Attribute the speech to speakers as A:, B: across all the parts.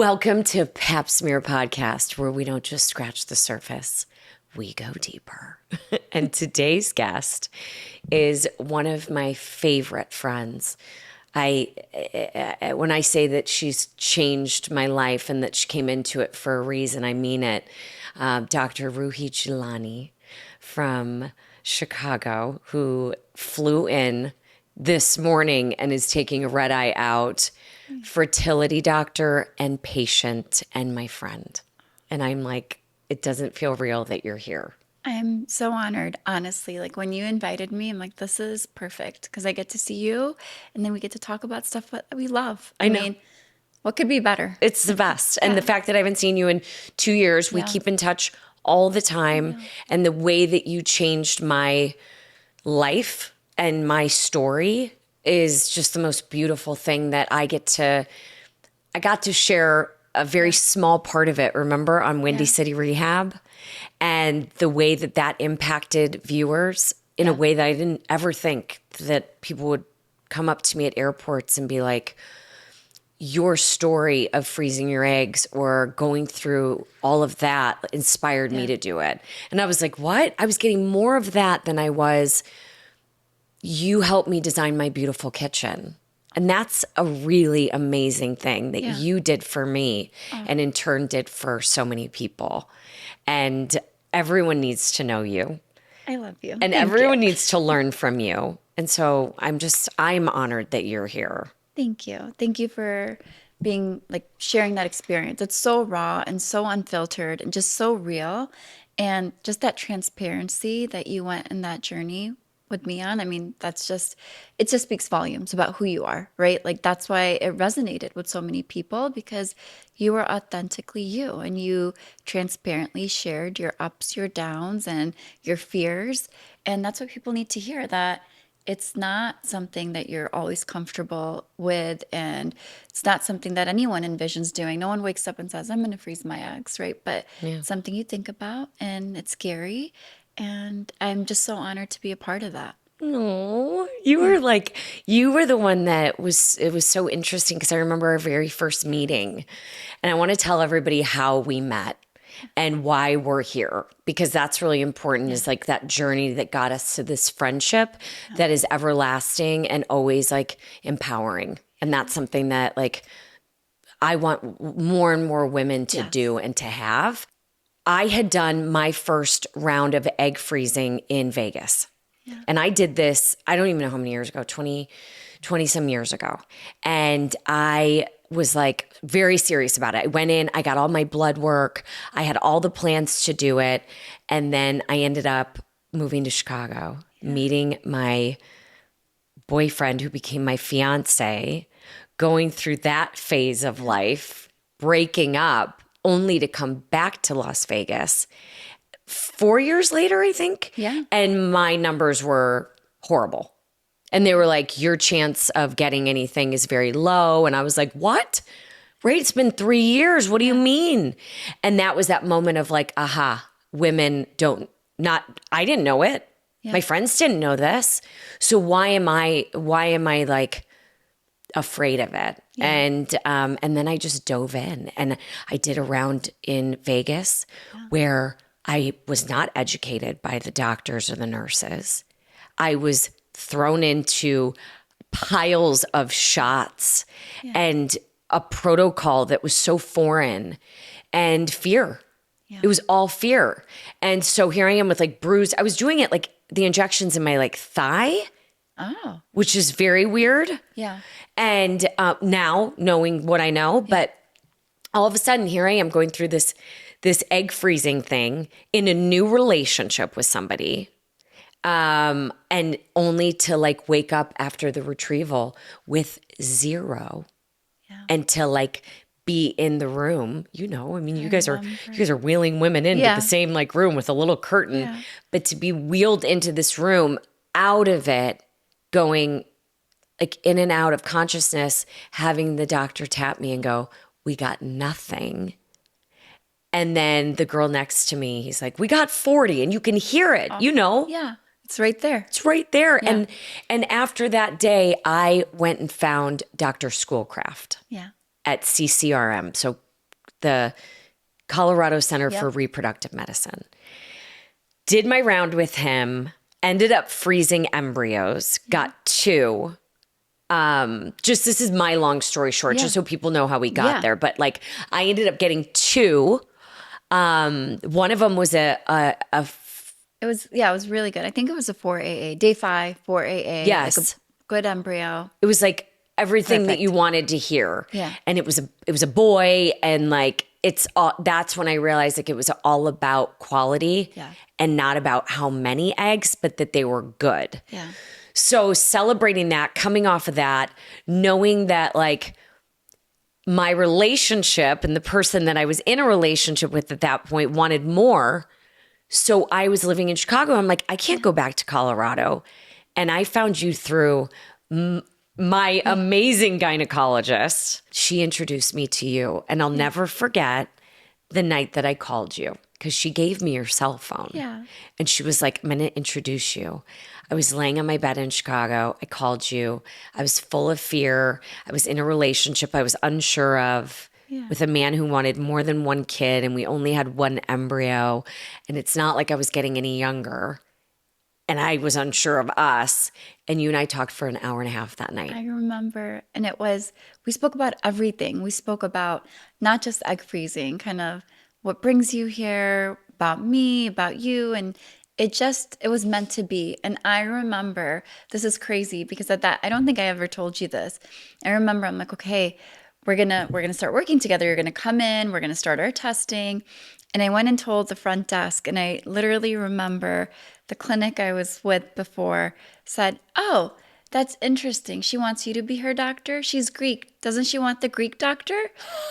A: Welcome to Pap Smear Podcast, where we don't just scratch the surface, we go deeper. And today's guest is one of my favorite friends. When I say that she's changed my life and that she came into it for a reason, I mean it. Dr. Roohi Jeelani from Chicago, who flew in this morning and is taking a red eye out. Fertility doctor and patient and my friend. And I'm like, it doesn't feel real that you're here.
B: I'm so honored, honestly. Like when you invited me, I'm like, this is perfect because I get to see you and then we get to talk about stuff that we love.
A: I know.
B: mean, what could be better?
A: It's the best. And the fact that I haven't seen you in 2 years, we keep in touch all the time. And the way that you changed my life and my story is just the most beautiful thing that I got to share a very small part of it, remember, on Windy City Rehab, and the way that that impacted viewers in a way that I didn't ever think that people would come up to me at airports and be like, your story of freezing your eggs or going through all of that inspired me to do it. And I was like, what? I was getting more of that than I was, you helped me design my beautiful kitchen. And that's a really amazing thing that you did for me and in turn did for so many people. And everyone needs to know you.
B: I love you.
A: And everyone needs to learn from you. And so I'm honored that you're here.
B: Thank you. Thank you for being sharing that experience. It's so raw and so unfiltered and just so real. And just that transparency that you went in that journey with me on. I mean, it just speaks volumes about who you are, right? Like that's why it resonated with so many people because you were authentically you and you transparently shared your ups, your downs, and your fears. And that's what people need to hear, that it's not something that you're always comfortable with, and it's not something that anyone envisions doing. No one wakes up and says, I'm going to freeze my eggs, right? But it's something you think about, and it's scary. And I'm just so honored to be a part of that.
A: No, you were the one it was so interesting because I remember our very first meeting, and I want to tell everybody how we met and why we're here, because that's really important, is like that journey that got us to this friendship that is everlasting and always empowering. And that's something that I want more and more women to do and to have. I had done my first round of egg freezing in Vegas. Yeah. And I did this, I don't even know how many years ago, 20 some years ago. And I was very serious about it. I went in, I got all my blood work. I had all the plans to do it. And then I ended up moving to Chicago, meeting my boyfriend who became my fiance, going through that phase of life, breaking up, only to come back to Las Vegas 4 years later, I think.
B: Yeah.
A: And my numbers were horrible. And they were like, your chance of getting anything is very low. And I was like, what? Right? It's been 3 years. What do you mean? And that was that moment of aha, women I didn't know it. Yeah. My friends didn't know this. So why am I afraid of it? And then I just dove in, and I did a round in Vegas where I was not educated by the doctors or the nurses. I was thrown into piles of shots and a protocol that was so foreign, and fear. It was all fear. And so here I am with bruised. I was doing it the injections in my thigh. Oh. Which is very weird.
B: Yeah.
A: And now knowing what I know, but all of a sudden here I am going through this egg freezing thing in a new relationship with somebody. And only to wake up after the retrieval with zero and to be in the room, you guys are wheeling women into the same room with a little curtain, but to be wheeled into this room, out of it, going in and out of consciousness, having the doctor tap me and go, we got nothing. And then the girl next to me, he's like, we got 40, and you can hear it,
B: Yeah, it's right there.
A: It's right there. Yeah. And after that day, I went and found Dr. Schoolcraft at CCRM. So the Colorado Center
B: Yep.
A: for Reproductive Medicine. Did my round with him, ended up freezing embryos, got 2. Just this is my long story short,
B: Yeah.
A: just so people know how we got
B: Yeah.
A: there. But like I ended up getting 2. One of them was a
B: It was really good. I think it was a 4AA, day 5, 4AA.
A: Yes.
B: Like a good embryo.
A: it was like everything that
B: Perfect.
A: you wanted to hear.
B: Yeah.
A: And it was a boy, and like that's when I realized like it was all about quality
B: Yeah.
A: and not about how many eggs, but that they were good.
B: Yeah.
A: So celebrating that, coming off of that, knowing that like my relationship and the person that I was in a relationship with at that point wanted more. So I was living in Chicago. I'm like, I can't go back to Colorado. And I found you through my amazing gynecologist. She introduced me to you. And I'll never forget the night that I called you, because she gave me your cell phone.
B: Yeah.
A: And she was like, I'm going to introduce you. I was laying on my bed in Chicago. I called you. I was full of fear. I was in a relationship I was unsure of with a man who wanted more than one kid, and we only had one embryo. And it's not like I was getting any younger. And I was unsure of us. And you and I talked for an hour and a half that night.
B: I remember. And we spoke about everything. We spoke about not just egg freezing, kind of what brings you here, about me, about you. And it was meant to be. And I remember, this is crazy because I don't think I ever told you this. I remember I'm like, okay, we're gonna start working together. You're gonna come in, we're gonna start our testing. And I went and told the front desk, and I literally remember the clinic I was with before said, "Oh, that's interesting. She wants you to be her doctor. She's Greek. Doesn't she want the Greek doctor?"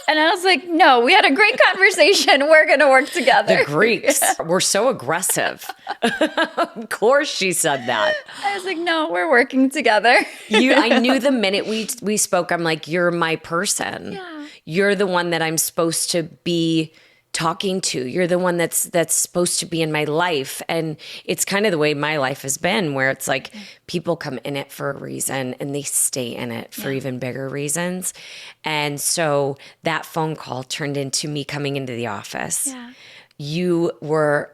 B: And I was like, "No, we had a great conversation. We're going to work together."
A: The Greeks were so aggressive. Of course she said that.
B: I was like, "No, we're working together."
A: I knew the minute we spoke, I'm like, you're my person.
B: Yeah.
A: You're the one that I'm supposed to be talking to. You're the one that's supposed to be in my life. And it's kind of the way my life has been, where it's like people come in it for a reason and they stay in it for even bigger reasons. And so that phone call turned into me coming into the office.
B: Yeah.
A: You were,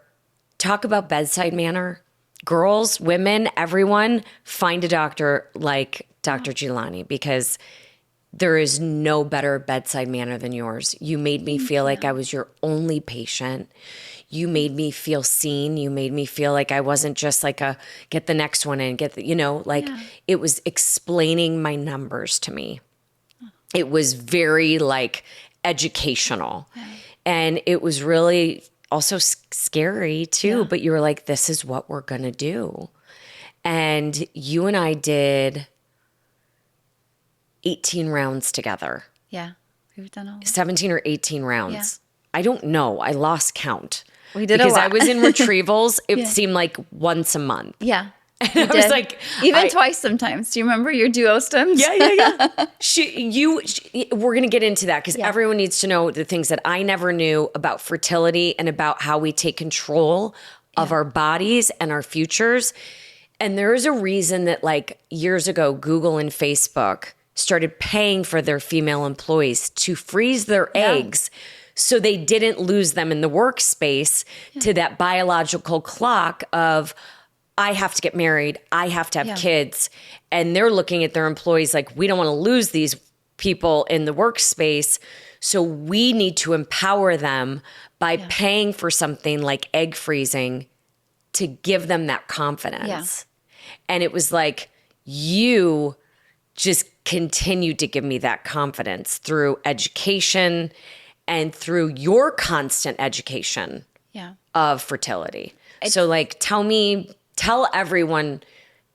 A: talk about bedside manner. Girls, women, everyone, find a doctor like Dr. Jeelani, because there is no better bedside manner than yours. You made me feel like I was your only patient. You made me feel seen. You made me feel like I wasn't just like get the next one in, it was explaining my numbers to me. It was very like educational. And it was really also scary too, but you were like, this is what we're going to do. And you and I did 18 rounds together.
B: Yeah. We've done all that.
A: 17 or 18 rounds. I don't know. I lost count.
B: We did
A: because
B: a lot.
A: I was in retrievals. It seemed like once a month.
B: Yeah.
A: And I was like,
B: even twice sometimes. Do you remember your duostomes?
A: Yeah. We're going to get into that, because everyone needs to know the things that I never knew about fertility and about how we take control of our bodies and our futures. And there is a reason that like years ago, Google and Facebook started paying for their female employees to freeze their eggs so they didn't lose them in the workspace to that biological clock of, I have to get married, I have to have kids. And they're looking at their employees like, we don't want to lose these people in the workspace. So we need to empower them by paying for something like egg freezing to give them that confidence.
B: Yeah.
A: And it was like, you just continued to give me that confidence through education and through your constant education of fertility. So like, tell everyone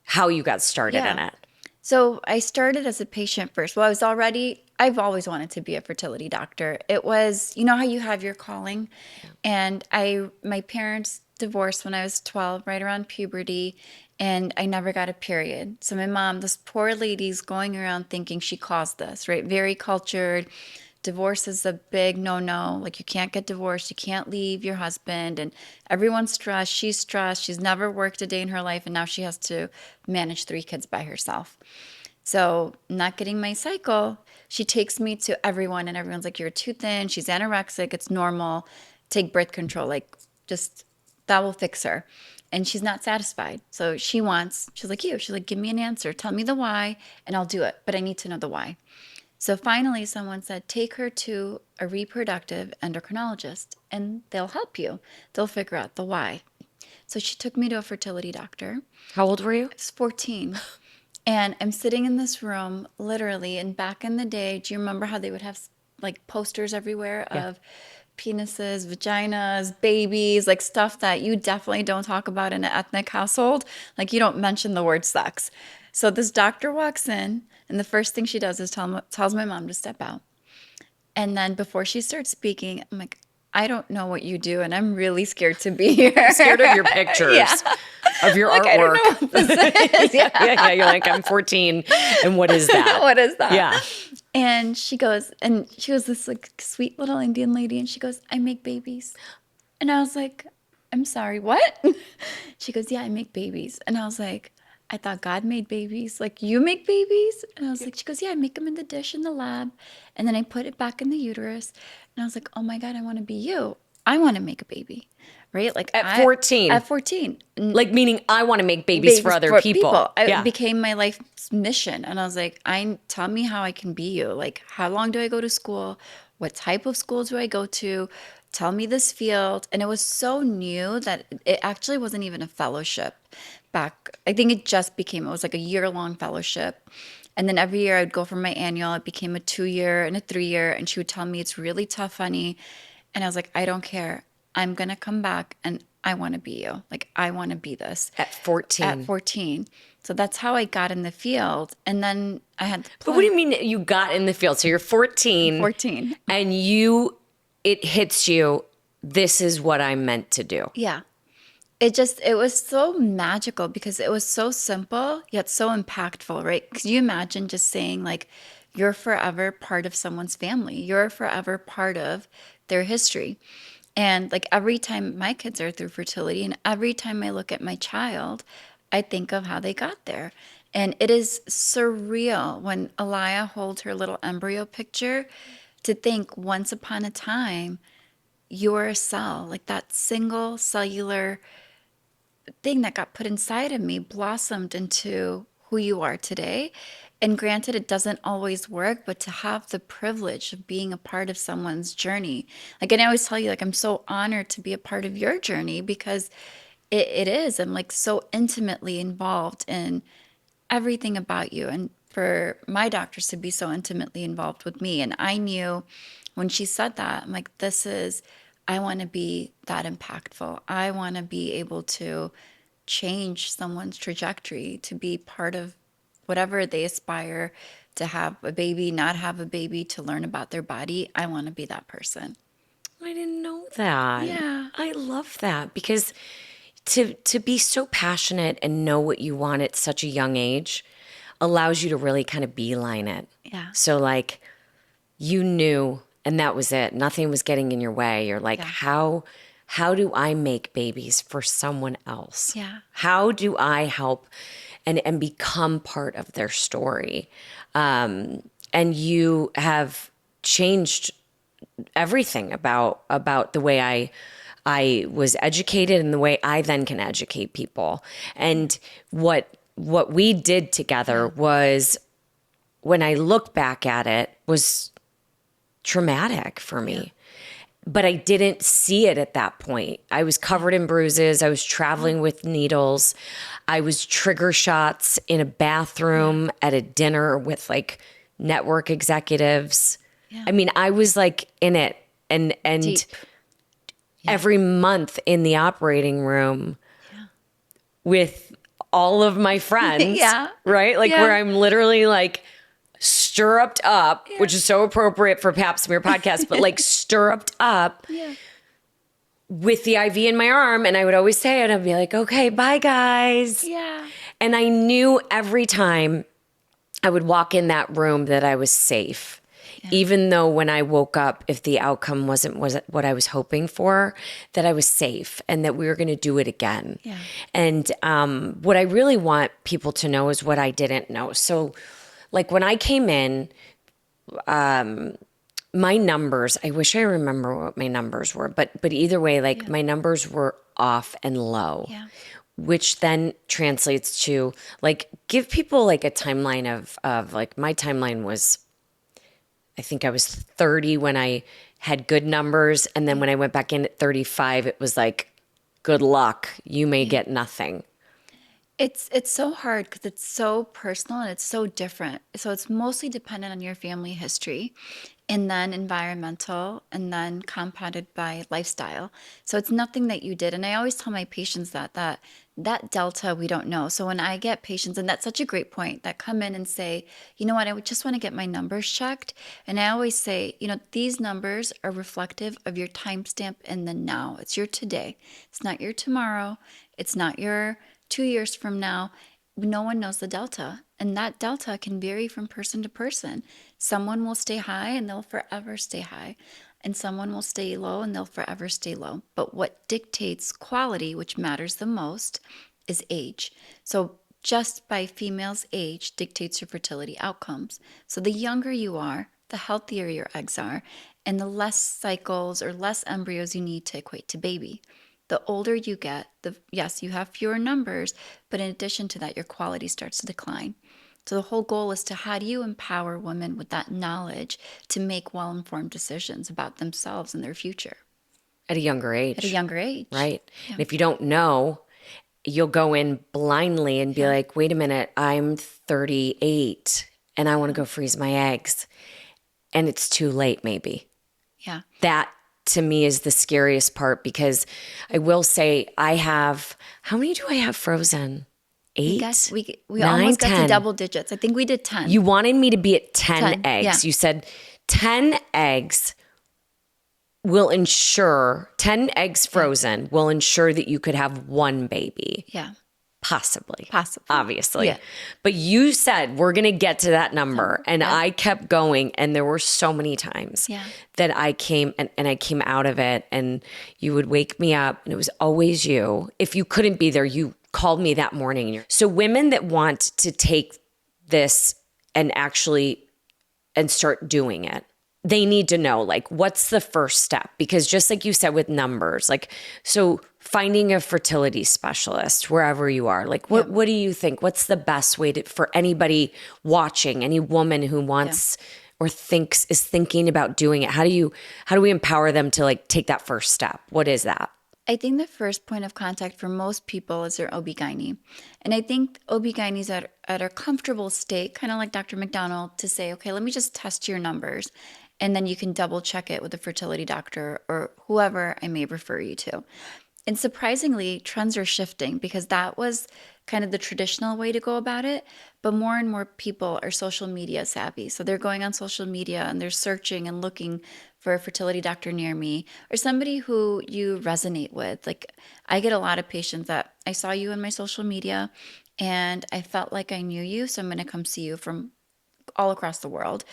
A: how you got started in it.
B: So I started as a patient first. Well, I've always wanted to be a fertility doctor. It was, you know how you have your calling? And my parents divorced when I was 12, right around puberty, and I never got a period. So my mom, this poor lady's going around thinking she caused this, right? Very cultured. Divorce is a big no-no. Like, you can't get divorced. You can't leave your husband. And everyone's stressed. She's stressed. She's never worked a day in her life. And now she has to manage 3 kids by herself. So not getting my cycle, She takes me to everyone, and everyone's like, you're too thin. She's anorexic. It's normal. Take birth control. Like, just that will fix her. And she's not satisfied. So she's like you. She's like, give me an answer. Tell me the why, and I'll do it. But I need to know the why. So finally, someone said, take her to a reproductive endocrinologist, and they'll help you. They'll figure out the why. So she took me to a fertility doctor.
A: How old were you?
B: I was 14. And I'm sitting in this room, literally, and back in the day, do you remember how they would have like posters everywhere of penises, vaginas, babies, like stuff that you definitely don't talk about in an ethnic household? Like, you don't mention the word sex. So this doctor walks in, and the first thing she does is tells my mom to step out. And then before she starts speaking, I'm like, I don't know what you do, and I'm really scared to be here.
A: Scared of your pictures, of your artwork.
B: I don't know what this is.
A: Yeah. You're like, I'm 14, and what is that?
B: What is that?
A: Yeah.
B: And she was this like sweet little Indian lady, and she goes, I make babies. And I was like, I'm sorry, what? She goes, yeah, I make babies. And I was like, I thought God made babies. Like, you make babies? And I was like, she goes, yeah, I make them in the dish in the lab. And then I put it back in the uterus. And I was like, oh my God, I want to be you. I want to make a baby. Right? Like
A: at 14.
B: At 14.
A: Like, meaning I want to make babies for other people.
B: It became my life's mission. And I was like, tell me how I can be you. Like, how long do I go to school? What type of school do I go to? Tell me this field. And it was so new that it actually wasn't even a fellowship back. I think it was like a year-long fellowship. And then every year I would go for my annual. It became a 2-year and a 3-year. And she would tell me, it's really tough, honey. And I was like, I don't care. I'm going to come back, and I want to be you. Like, I want to be this.
A: At 14.
B: At 14. So that's how I got in the field. And then I had
A: But what do you mean you got in the field? So you're 14.
B: 14.
A: And it hits you, this is what I'm meant to do.
B: Yeah. It was so magical because it was so simple, yet so impactful, right? Could you imagine just saying, like, you're forever part of someone's family. You're forever part of their history. And like every time my kids are through fertility, and every time I look at my child, I think of how they got there. And it is surreal when Aliyah holds her little embryo picture to think once upon a time, you're a cell, like that single cellular thing that got put inside of me blossomed into who you are today. And granted, it doesn't always work, but to have the privilege of being a part of someone's journey. Like, and I always tell you, like, I'm so honored to be a part of your journey because it is. I'm like so intimately involved in everything about you. And for my doctors to be so intimately involved with me. And I knew when she said that, I'm like, I want to be that impactful. I want to be able to change someone's trajectory, to be part of whatever they aspire to have a baby, not have a baby, to learn about their body. I want to be that person.
A: I didn't know that.
B: Yeah.
A: I love that because to be so passionate and know what you want at such a young age allows you to really kind of beeline it.
B: Yeah.
A: So like you knew, and that was it. Nothing was getting in your way. You're like, how do I make babies for someone else?
B: Yeah.
A: How do I help and become part of their story? And you have changed everything about the way I was educated and the way I then can educate people. And what we did together was, when I look back at it, was traumatic for me. Yeah. But I didn't see it at that point. I was covered in bruises. I was traveling with needles. I was trigger shots in a bathroom at a dinner with like network executives. Yeah. I mean, I was like in it and every month in the operating room with all of my friends, right? Like where I'm literally like stirruped up, which is so appropriate for Pap Smear podcast, but like stirruped up with the IV in my arm. And I would always say it. I'd be like, okay, bye guys. Yeah. And I knew every time I would walk in that room that I was safe. Yeah. Even though when I woke up, if the outcome wasn't what I was hoping for, that I was safe and that we were going to do it again. Yeah. And what I really want people to know is what I didn't know. So like when I came in, my numbers, I wish I remember what my numbers were, but either way, like my numbers were off and low,
B: Yeah.
A: which then translates to like give people like a timeline of like my timeline was, I think I was 30 when I had good numbers, and then when I went back in at 35, it was like, good luck, you may get nothing.
B: It's so hard because it's so personal and it's so different. So it's mostly dependent on your family history and then environmental and then compounded by lifestyle. So it's nothing that you did. And I always tell my patients that delta we don't know. So when I get patients, and that's such a great point, that come in and say, you know what, I would just want to get my numbers checked. And I always say, these numbers are reflective of your timestamp in the now. It's your today. It's not your tomorrow. It's not your 2 years from now. No one knows the delta. And that delta can vary from person to person. Someone will stay high and they'll forever stay high. And someone will stay low and they'll forever stay low. But what dictates quality, which matters the most, is age. So just by female's age dictates your fertility outcomes. So the younger you are, the healthier your eggs are, and the less cycles or less embryos you need to equate to baby. The older you get, yes, you have fewer numbers, but in addition to that, your quality starts to decline. So the whole goal is to how do you empower women with that knowledge to make well-informed decisions about themselves and their future
A: At a younger
B: at a
A: age,
B: younger age.
A: right? And if you don't know, you'll go in blindly and be like, wait a minute, I'm 38 and I want to go freeze my eggs. And it's too late, maybe.
B: Yeah.
A: That to me is the scariest part, because I will say I have, how many do I have frozen? Eight?
B: We
A: Nine,
B: almost got
A: 10.
B: to double digits. I think we did 10.
A: You wanted me to be at 10
B: 10,
A: eggs.
B: yeah.
A: You said 10 eggs will ensure, 10 eggs frozen will ensure that you could have one baby.
B: Yeah.
A: Possibly.
B: Possibly.
A: Obviously.
B: Yeah.
A: But you said we're going to get to that number. And I kept going. And there were so many times that I came and I came out of it, and you would wake me up and it was always you. If you couldn't be there, you called me that morning. So women that want to take this and actually and start doing it, they need to know, like, what's the first step? Because just like you said with numbers, like, so finding a fertility specialist wherever you are, like, what do you think? What's the best way for anybody watching, any woman who wants or is thinking about doing it? How do we empower them to like take that first step? What is that?
B: I think the first point of contact for most people is their OB-GYN. And I think OB-GYNs at a comfortable state, kind of like Dr. McDonald, to say, okay, let me just test your numbers. And then you can double check it with a fertility doctor or whoever I may refer you to. And surprisingly, trends are shifting because that was kind of the traditional way to go about it. But more and more people are social media savvy. So they're going on social media and they're searching and looking for a fertility doctor near me or somebody who you resonate with. Like I get a lot of patients that I saw you in my social media and I felt like I knew you. So I'm going to come see you from all across the world.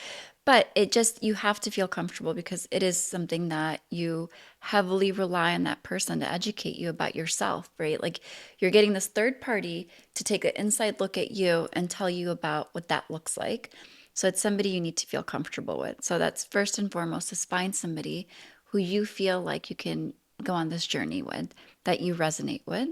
B: But you have to feel comfortable because it is something that you heavily rely on that person to educate you about yourself, right? Like you're getting this third party to take an inside look at you and tell you about what that looks like. So it's somebody you need to feel comfortable with. So that's first and foremost, is find somebody who you feel like you can go on this journey with, that you resonate with.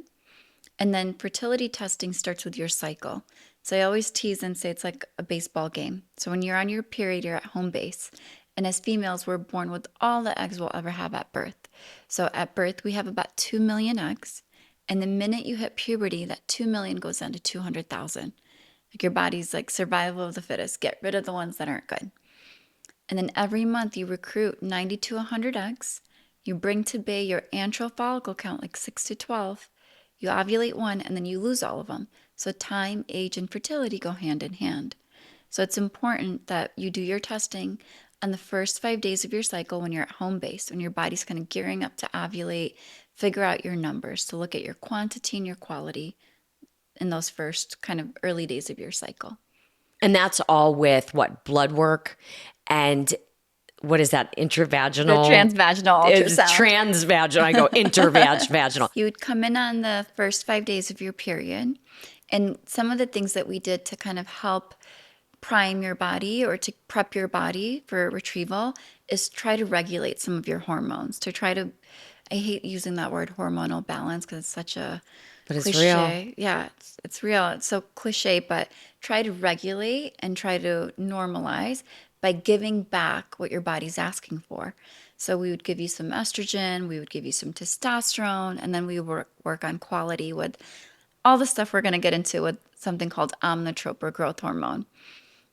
B: And then fertility testing starts with your cycle. So I always tease and say it's like a baseball game. So when you're on your period, you're at home base. And as females, we're born with all the eggs we'll ever have at birth. So at birth, we have about 2 million eggs. And the minute you hit puberty, that 2 million goes down to 200,000. Like your body's like survival of the fittest. Get rid of the ones that aren't good. And then every month you recruit 90 to 100 eggs. You bring to bay your antral follicle count like 6 to 12. You ovulate one and then you lose all of them. So time, age, and fertility go hand in hand. So it's important that you do your testing on the first 5 days of your cycle when you're at home base, when your body's kind of gearing up to ovulate, figure out your numbers to look at your quantity and your quality in those first kind of early days of your cycle.
A: And that's all with what? Blood work and what is that? Intravaginal?
B: The transvaginal ultrasound.
A: Transvaginal. I go vaginal.
B: You would come in on the first 5 days of your period. And some of the things that we did to kind of help prime your body or to prep your body for retrieval is try to regulate some of your hormones, to try to, I hate using that word hormonal balance because it's such a
A: But it's real.
B: cliche. Yeah, it's real. It's so cliche, but try to regulate and try to normalize by giving back what your body's asking for. So we would give you some estrogen, we would give you some testosterone, and then we work on quality with all the stuff we're going to get into with something called omnitrope or growth hormone.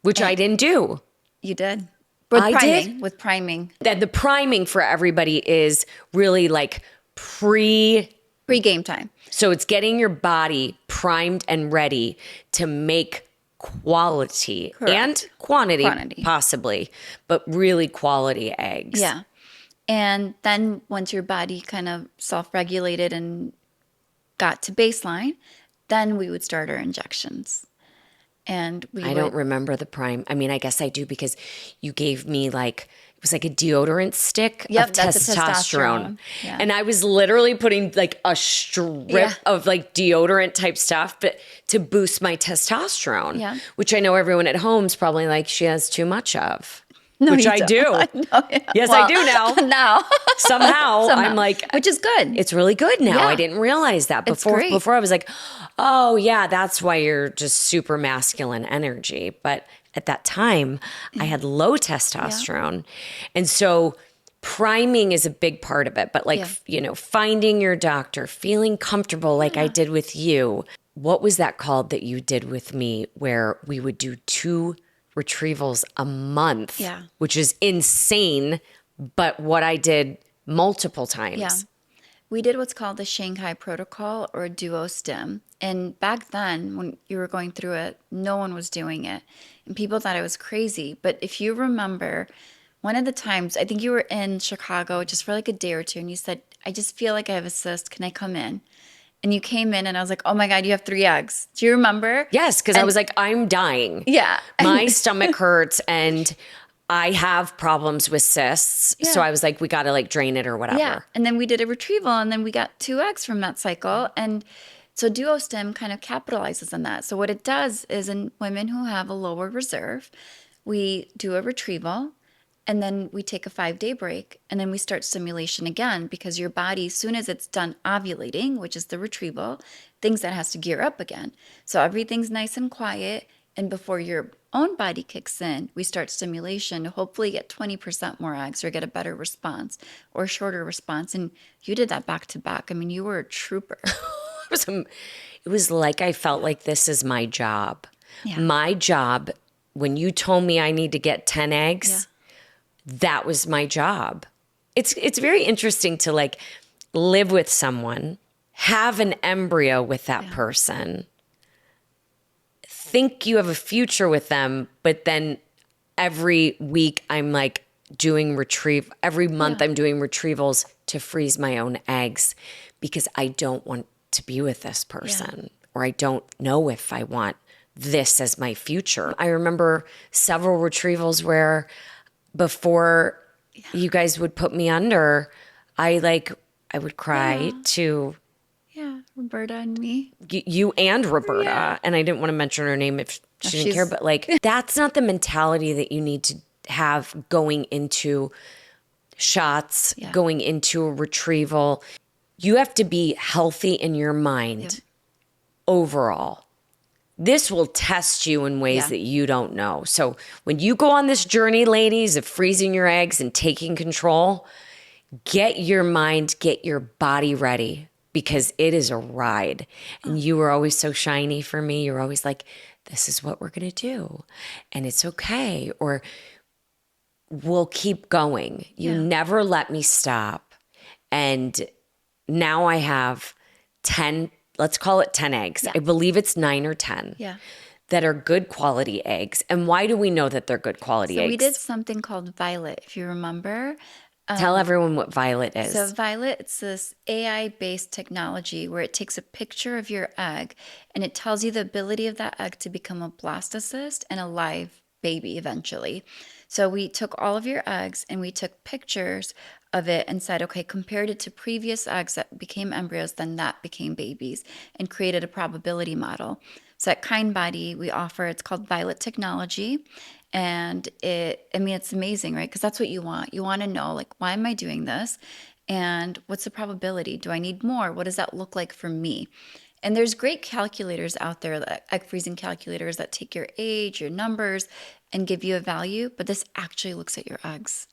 A: Which I didn't do.
B: You did.
A: I did?
B: With priming.
A: That the priming for everybody is really like
B: Pre-game time.
A: so it's getting your body primed and ready to make quality and quantity, possibly, but really quality eggs.
B: Yeah. And then once your body kind of self-regulated and got to baseline, then we would start our injections. And
A: I don't remember the prime. I mean, I guess I do because you gave me like, it was like a deodorant stick of
B: that's a
A: testosterone.
B: Yeah.
A: And I was literally putting like a strip of like deodorant type stuff but to boost my testosterone, which I know everyone at home is probably like, she has too much of.
B: No,
A: which I
B: don't.
A: do.
B: No, yeah.
A: Yes,
B: Well,
A: I do now.
B: Now.
A: Somehow I'm like,
B: which is good.
A: it's really good now.
B: Yeah.
A: I didn't realize that before.
B: great.
A: Before I was like, oh yeah, that's why you're just super masculine energy. But at that time, I had low testosterone, and so priming is a big part of it. But like finding your doctor, feeling comfortable, like I did with you. What was that called that you did with me, where we would do 2 retrievals a month?
B: Yeah.
A: Which is insane. But what I did multiple times.
B: Yeah. We did what's called the Shanghai Protocol or Duo Stim. And back then, when you were going through it, no one was doing it. And people thought I was crazy. But if you remember, one of the times, I think you were in Chicago just for like a day or two, and you said, I just feel like I have a cyst. Can I come in? And you came in, and I was like, oh my God, you have 3 eggs. Do you remember?
A: Yes, because I was like, I'm dying.
B: Yeah.
A: My stomach hurts and I have problems with cysts. So I was like, we got to like drain it or whatever.
B: Yeah. And then we did a retrieval, and then we got 2 eggs from that cycle. And so DuoStim kind of capitalizes on that. So what it does is in women who have a lower reserve, we do a retrieval, and then we take a 5-day break, and then we start stimulation again, because your body, as soon as it's done ovulating, which is the retrieval, thinks that has to gear up again. So everything's nice and quiet. And before your own body kicks in, we start stimulation to hopefully get 20% more eggs or get a better response or a shorter response. And you did that back to back. I mean, you were a trooper.
A: It was like I felt like this is my job.
B: Yeah.
A: My job, when you told me I need to get 10 eggs, that was my job. It's very interesting to like live with someone, have an embryo with that person, think you have a future with them, but then every week I'm like doing every month I'm doing retrievals to freeze my own eggs because I don't want to be with this person or I don't know if I want this as my future. I remember several retrievals where before you guys would put me under, I would cry to
B: Roberta and me.
A: you and Roberta, and I didn't want to mention her name if she didn't care, but like that's not the mentality that you need to have going into shots, going into a retrieval. You have to be healthy in your mind overall. This will test you in ways that you don't know. So when you go on this journey, ladies, of freezing your eggs and taking control, get your mind, get your body ready because it is a ride. And you were always so shiny for me. You're always like, this is what we're going to do. And it's okay. Or we'll keep going. You never let me stop. And now I have 10, let's call it 10 eggs. I believe it's 9 or 10 that are good quality eggs. And why do we know that they're good quality eggs?
B: We did something called Violet, if you remember.
A: Tell everyone what Violet is.
B: So Violet, it's this AI-based technology where it takes a picture of your egg and it tells you the ability of that egg to become a blastocyst and a live baby eventually. So we took all of your eggs and we took pictures of it and said, okay, compared it to previous eggs that became embryos, then that became babies, and created a probability model. So at KindBody, we offer, it's called Violet Technology. And it's amazing, right? Because that's what you want. You want to know, like, why am I doing this? And what's the probability? Do I need more? What does that look like for me? And there's great calculators out there, like egg freezing calculators that take your age, your numbers, and give you a value. But this actually looks at your eggs.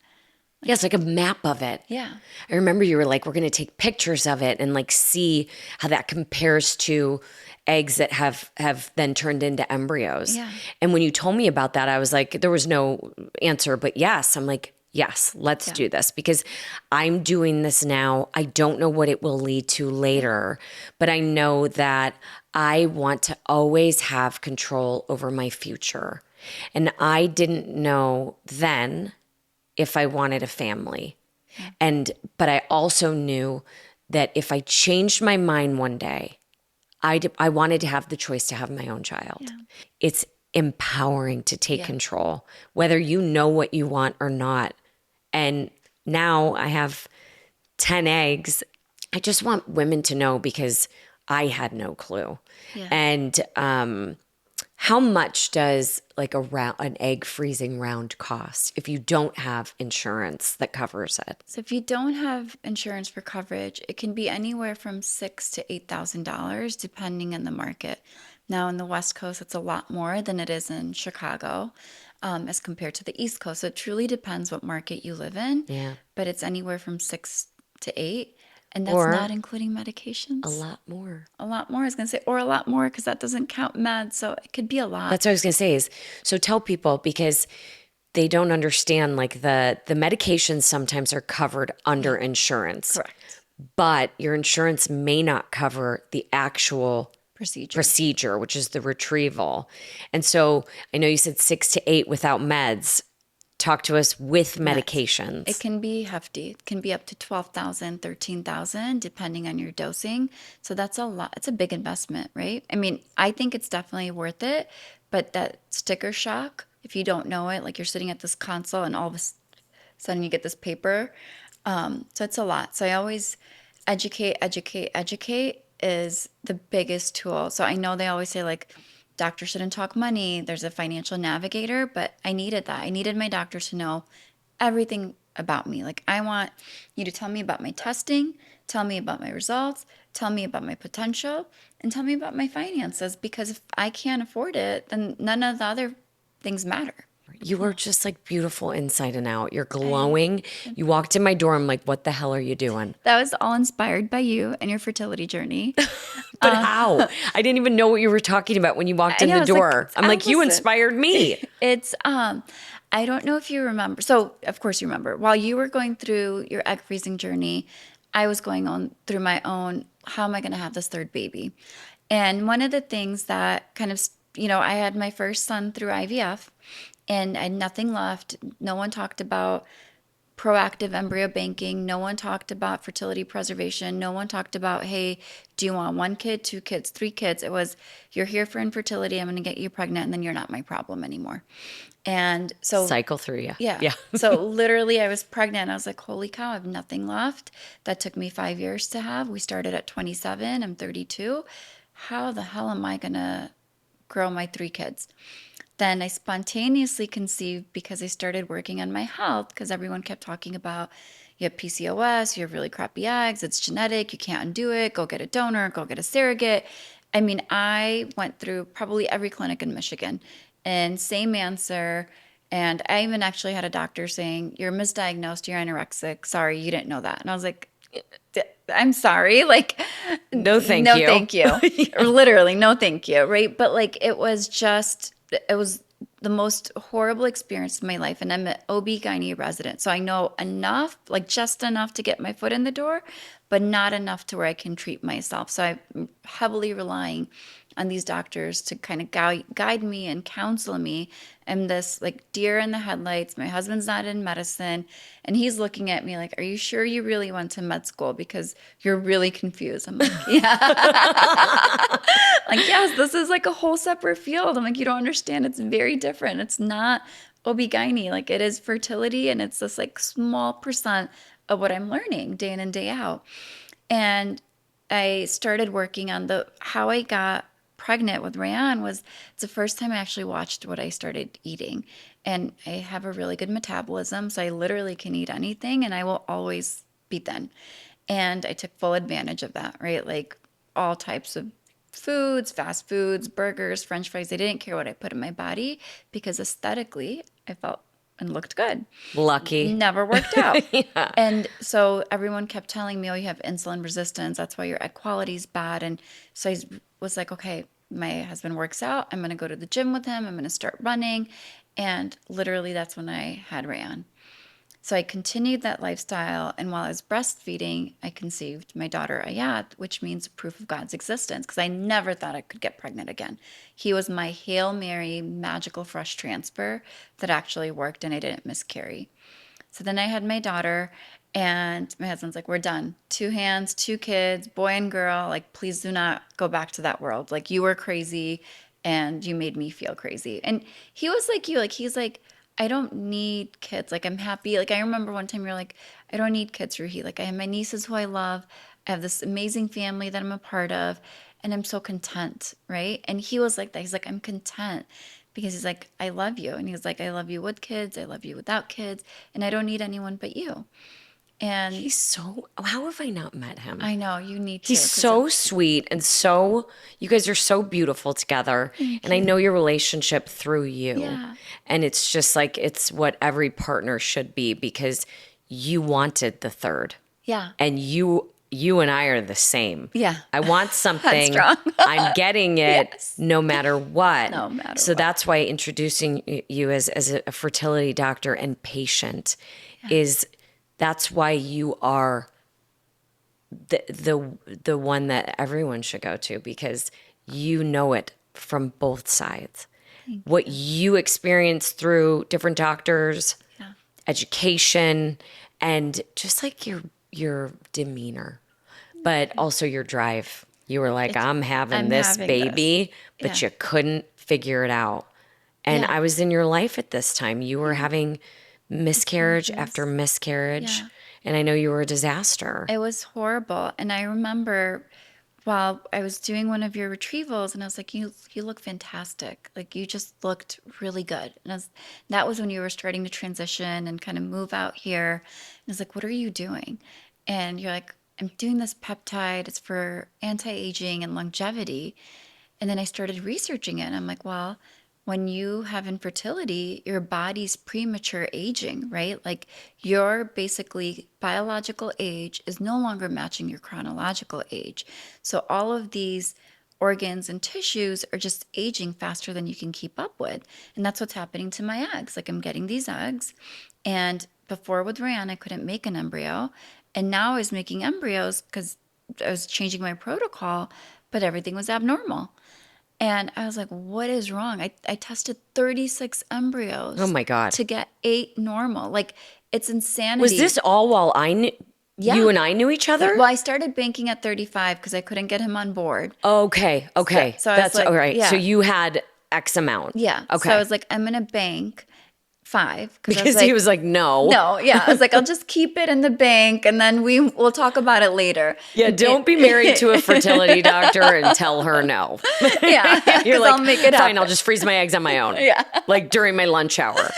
A: Yeah, it's like a map of it.
B: Yeah.
A: I remember you were like, we're going to take pictures of it and like see how that compares to eggs that have then turned into embryos.
B: Yeah.
A: And when you told me about that, I was like, there was no answer, but yes. I'm like, yes, let's do this because I'm doing this now. I don't know what it will lead to later, but I know that I want to always have control over my future. And I didn't know then if I wanted a family. But I also knew that if I changed my mind one day, I wanted to have the choice to have my own child. Yeah. It's empowering to take control, whether you know what you want or not. And now I have 10 eggs. I just want women to know because I had no clue. Yeah. And how much does like an egg freezing round cost if you don't have insurance that covers it?
B: So if you don't have insurance for coverage, it can be anywhere from $6,000 to $8,000 depending on the market. Now in the West Coast, it's a lot more than it is in Chicago as compared to the East Coast. So it truly depends what market you live in.
A: Yeah.
B: But it's anywhere from 6 to 8. And that's not including medications.
A: A lot more.
B: A lot more, I was going to say, or a lot more because that doesn't count meds. So it could be a lot.
A: That's what I was going to say is, so tell people because they don't understand like the medications sometimes are covered under insurance.
B: Correct.
A: But your insurance may not cover the actual procedure, which is the retrieval. And so I know you said 6 to 8 without meds. Talk to us with medications.
B: It can be hefty. It can be up to 12,000, 13,000, depending on your dosing. So that's a lot. It's a big investment, right? I mean, I think it's definitely worth it. But that sticker shock, if you don't know it, like you're sitting at this console and all of a sudden you get this paper. So it's a lot. So I always educate is the biggest tool. So I know they always say like, doctor shouldn't talk money. There's a financial navigator, but I needed that. I needed my doctor to know everything about me. Like I want you to tell me about my testing, tell me about my results, tell me about my potential, and tell me about my finances. Because if I can't afford it, then none of the other things matter.
A: You are just like beautiful inside and out. You're glowing. You walked in my door. I'm like, what the hell are you doing?
B: That was all inspired by you and your fertility journey.
A: But how? I didn't even know what you were talking about when you walked in the door. I'm like, you inspired me.
B: It's, I don't know if you remember. So, of course you remember. While you were going through your egg freezing journey, I was going on through my own, how am I going to have this third baby? And one of the things that kind of, I had my first son through IVF. And I had nothing left. No one talked about proactive embryo banking. No one talked about fertility preservation. No one talked about, hey, do you want 1 kid, 2 kids, 3 kids? It was, you're here for infertility. I'm going to get you pregnant, and then you're not my problem anymore. And so
A: cycle through you.
B: Yeah. So literally I was pregnant. I was like, holy cow, I have nothing left. That took me 5 years to have. We started at 27. I'm 32. How the hell am I going to grow my 3 kids? Then I spontaneously conceived because I started working on my health because everyone kept talking about you have PCOS, you have really crappy eggs, it's genetic, you can't undo it, go get a donor, go get a surrogate. I mean, I went through probably every clinic in Michigan and same answer. And I even actually had a doctor saying, you're misdiagnosed, you're anorexic. Sorry, you didn't know that. And I was like, I'm sorry. Like,
A: no, thank
B: you.
A: No,
B: thank you. Or literally, no, thank you. Right. But like, it was the most horrible experience of my life. And I'm an OB-GYN resident. So I know enough, like just enough to get my foot in the door, but not enough to where I can treat myself. So I'm heavily relying on these doctors to kind of guide me and counsel me. And this like deer in the headlights, my husband's not in medicine. And he's looking at me like, are you sure you really went to med school? Because you're really confused. I'm like, yeah. Like, yes, this is like a whole separate field. I'm like, you don't understand. It's very different. It's not OB-GYN. Like it is fertility. And it's this like small percent of what I'm learning day in and day out. And I started working on how I got pregnant with Rayan. It's the first time I actually watched what I started eating. And I have a really good metabolism, so I literally can eat anything and I will always be thin. And I took full advantage of that, right? Like all types of foods, fast foods, burgers, French fries. I didn't care what I put in my body because aesthetically I felt and looked good.
A: Lucky.
B: Never worked out.
A: Yeah.
B: And so everyone kept telling me, oh, you have insulin resistance. That's why your egg quality is bad. And so I was like, okay, my husband works out. I'm going to go to the gym with him. I'm going to start running. And literally that's when I had Rayan. So I continued that lifestyle. And while I was breastfeeding, I conceived my daughter Ayat, which means proof of God's existence, because I never thought I could get pregnant again. He was my Hail Mary magical fresh transfer that actually worked and I didn't miscarry. So then I had my daughter and my husband's like, we're done. 2 hands, 2 kids, boy and girl. Like, please do not go back to that world. Like, you were crazy and you made me feel crazy. And he was like you, like, he's like, I don't need kids. Like, I'm happy. Like, I remember one time you're like, I don't need kids, Roohi. Like, I have my nieces who I love. I have this amazing family that I'm a part of, and I'm so content, right? And he was like that. He's like, I'm content because he's like, I love you. And he's like, I love you with kids. I love you without kids. And I don't need anyone but you. And
A: He's so, how have I not met him?
B: I know you need to.
A: He's
B: 'cause
A: so sweet and so, you guys are so beautiful together. And I know your relationship through you.
B: Yeah.
A: And it's just like, it's what every partner should be because you wanted the third.
B: yeah.
A: And you and I are the same.
B: Yeah.
A: I want something.
B: Strong.
A: I'm getting it
B: Yes.
A: no matter what.
B: No matter
A: so
B: what.
A: that's why introducing you as a fertility doctor and patient is that's why you are the one that everyone should go to because you know it from both sides. What you experience through different doctors,
B: Yeah.
A: education, and just like your demeanor, but also your drive. You were like, I'm having this
B: having
A: baby,
B: this.
A: but
B: Yeah.
A: you couldn't figure it out. And
B: Yeah.
A: I was in your life at this time. You were having miscarriage after miscarriage.
B: Yeah.
A: And I know you were a disaster.
B: It was horrible. And I remember while I was doing one of your retrievals and I was like, you look fantastic. Like you just looked really good. And that was when you were starting to transition and kind of move out here. And I was like, what are you doing? And you're like, I'm doing this peptide. It's for anti-aging and longevity. And then I started researching it. And I'm like, well, when you have infertility, your body's premature aging, right? Like your basically biological age is no longer matching your chronological age. So all of these organs and tissues are just aging faster than you can keep up with. And that's what's happening to my eggs. Like I'm getting these eggs. And before with Rayan, I couldn't make an embryo. And now I was making embryos because I was changing my protocol, but everything was abnormal. And I was like, what is wrong? I tested 36 embryos.
A: Oh my God.
B: To get 8 normal. Like, it's insanity.
A: Was this all while I knew you and I knew each other?
B: Well, I started banking at 35 because I couldn't get him on board.
A: Okay.
B: So I was
A: That's
B: like,
A: all right.
B: yeah.
A: So you had X amount.
B: Yeah.
A: Okay.
B: So I was like, I'm going to bank 5.
A: Because he was like, no.
B: No, yeah. I was like, I'll just keep it in the bank and then we'll talk about it later.
A: Yeah, don't be married to a fertility doctor and tell her no.
B: Yeah.
A: You're
B: 'Cause
A: like,
B: I'll make it
A: fine,
B: happen.
A: I'll just freeze my eggs on my own.
B: Yeah.
A: Like during my lunch hour.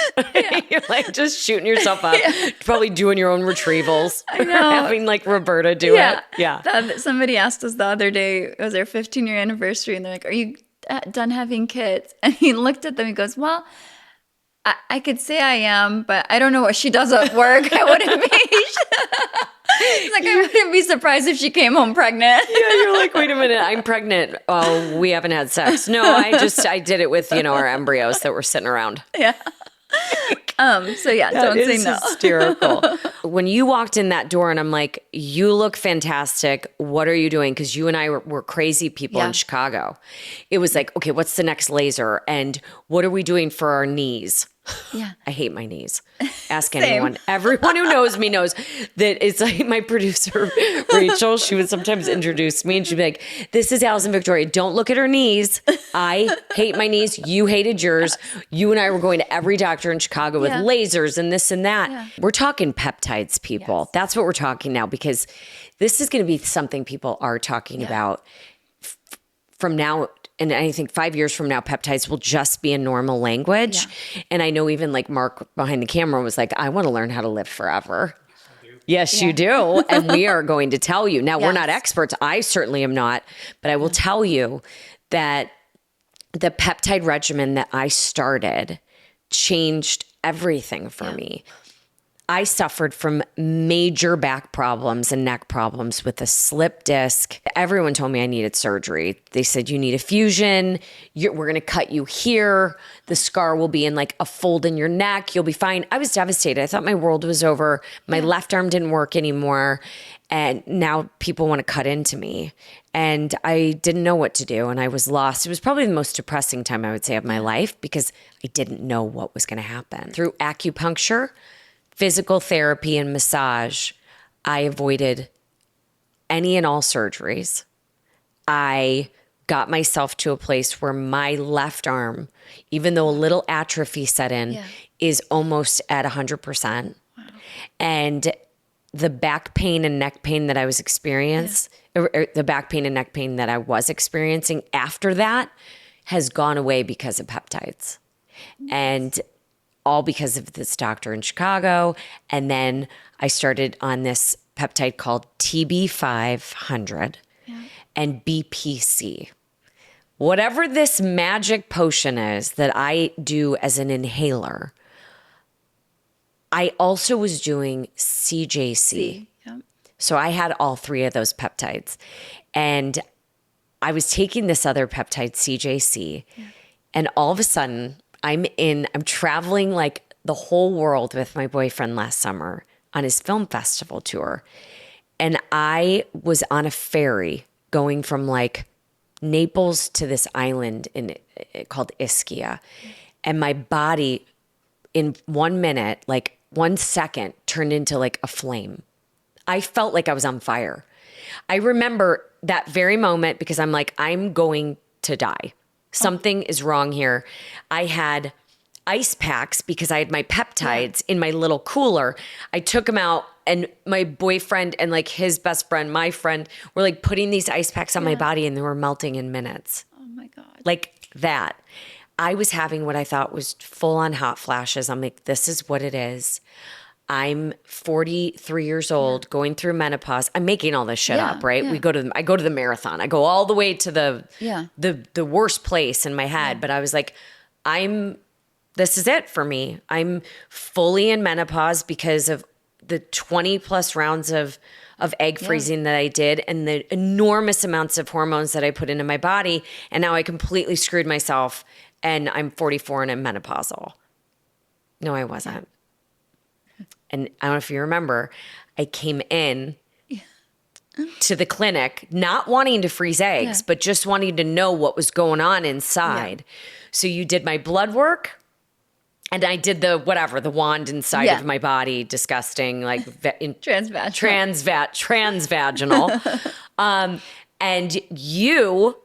A: You're like just shooting yourself up, probably doing your own retrievals. I
B: know.
A: Having like Roberta do it. Yeah.
B: Somebody asked us the other day, it was our 15-year anniversary, and they're like, are you done having kids? And he looked at them, he goes, well, I could say I am, but I don't know what she does at work. I wouldn't be. He's like, I wouldn't be surprised if she came home pregnant.
A: Yeah, you're like, wait a minute, I'm pregnant. Oh, we haven't had sex. No, I did it with, our embryos that were sitting around.
B: Yeah. So yeah, don't say no.
A: Hysterical. When you walked in that door and I'm like, you look fantastic. What are you doing? Because you and I were crazy people in Chicago. It was like, okay, what's the next laser? And what are we doing for our knees?
B: Yeah.
A: I hate my knees. Ask
B: Same.
A: anyone. Everyone who knows me knows that it's like my producer, Rachel, she would sometimes introduce me and she'd be like, this is Allison Victoria. Don't look at her knees. I hate my knees. You hated yours. You and I were going to every doctor in Chicago with lasers and this and that.
B: Yeah.
A: We're talking peptides, people.
B: Yes.
A: That's what we're talking now, because this is going to be something people are talking about from now. And I think 5 years from now, peptides will just be a normal language.
B: Yeah.
A: And I know even like Mark behind the camera was like, I want to learn how to live forever. Yes, you do. And we are going to tell you. Now, we're not experts. I certainly am not. But I will tell you that the peptide regimen that I started changed everything for me. I suffered from major back problems and neck problems with a slip disc. Everyone told me I needed surgery. They said, you need a fusion. We're going to cut you here. The scar will be in like a fold in your neck. You'll be fine. I was devastated. I thought my world was over. My left arm didn't work anymore. And now people want to cut into me. And I didn't know what to do. And I was lost. It was probably the most depressing time, I would say, of my life, because I didn't know what was going to happen. Through acupuncture, physical therapy, and massage, I avoided any and all surgeries. I got myself to a place where my left arm, even though a little atrophy set in, is almost at 100%. Wow. And the back pain and neck pain that I was experiencing, the back pain and neck pain that I was experiencing after that has gone away because of peptides. And all because of this doctor in Chicago. And then I started on this peptide called TB500 and BPC. Whatever this magic potion is that I do as an inhaler, I also was doing CJC. So I had all three of those peptides. And I was taking this other peptide, CJC, and all of a sudden, I'm traveling like the whole world with my boyfriend last summer on his film festival tour. And I was on a ferry going from like Naples to this island called Ischia. And my body in 1 minute, like 1 second, turned into like a flame. I felt like I was on fire. I remember that very moment because I'm like, I'm going to die. Something is wrong here. I had ice packs because I had my peptides in my little cooler. I took them out, and my boyfriend and like his best friend, my friend, were like putting these ice packs on my body, and they were melting in minutes.
B: Oh my God.
A: Like that. I was having what I thought was full on hot flashes. I'm like, this is what it is. I'm 43 years old, going through menopause. I'm making all this shit up, right? I go to the marathon. I go all the way to the worst place in my head. But I was like, this is it for me. I'm fully in menopause because of the 20 plus rounds of egg freezing that I did and the enormous amounts of hormones that I put into my body. And now I completely screwed myself, and I'm 44 and I'm menopausal. No, I wasn't. And I don't know if you remember, I came in to the clinic not wanting to freeze eggs, but just wanting to know what was going on inside. So you did my blood work, and I did the wand inside of my body, disgusting, like transvaginal. And you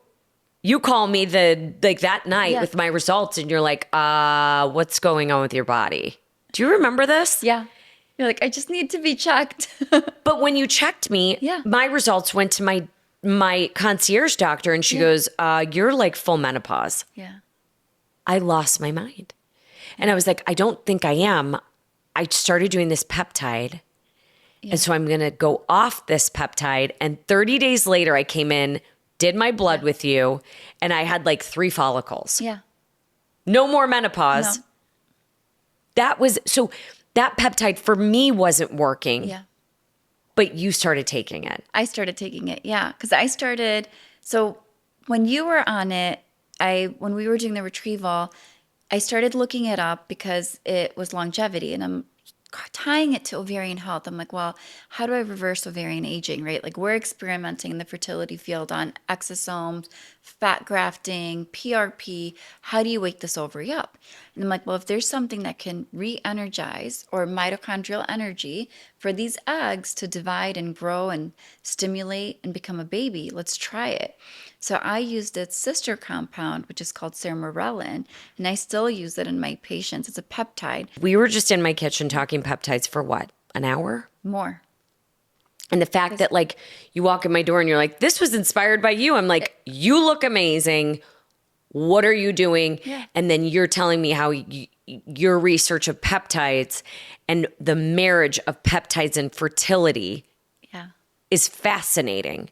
A: call me that night with my results, and you're like, what's going on with your body? Do you remember this?
B: Yeah. You're like, I just need to be checked.
A: But when you checked me, my results went to my concierge doctor, and she goes, you're like full menopause.
B: Yeah.
A: I lost my mind. And I was like, I don't think I am. I started doing this peptide. And so I'm going to go off this peptide. And 30 days later, I came in, did my blood with you, and I had like 3 follicles.
B: Yeah.
A: No more menopause.
B: No.
A: That peptide for me wasn't working.
B: Yeah.
A: But you started taking it.
B: I started taking it, because so when you were on it, when we were doing the retrieval, I started looking it up because it was longevity, and I'm tying it to ovarian health, I'm like, well, how do I reverse ovarian aging, right? Like we're experimenting in the fertility field on exosomes, fat grafting, PRP. How do you wake this ovary up? And I'm like, well, if there's something that can re-energize or mitochondrial energy for these eggs to divide and grow and stimulate and become a baby, let's try it. So I used its sister compound, which is called sermorelin, and I still use it in my patients. It's a peptide.
A: We were just in my kitchen talking peptides for what, an hour?
B: More.
A: And the fact that like you walk in my door and you're like, this was inspired by you. I'm like, you look amazing. What are you doing?
B: Yeah.
A: And then you're telling me how your research of peptides and the marriage of peptides and fertility is fascinating.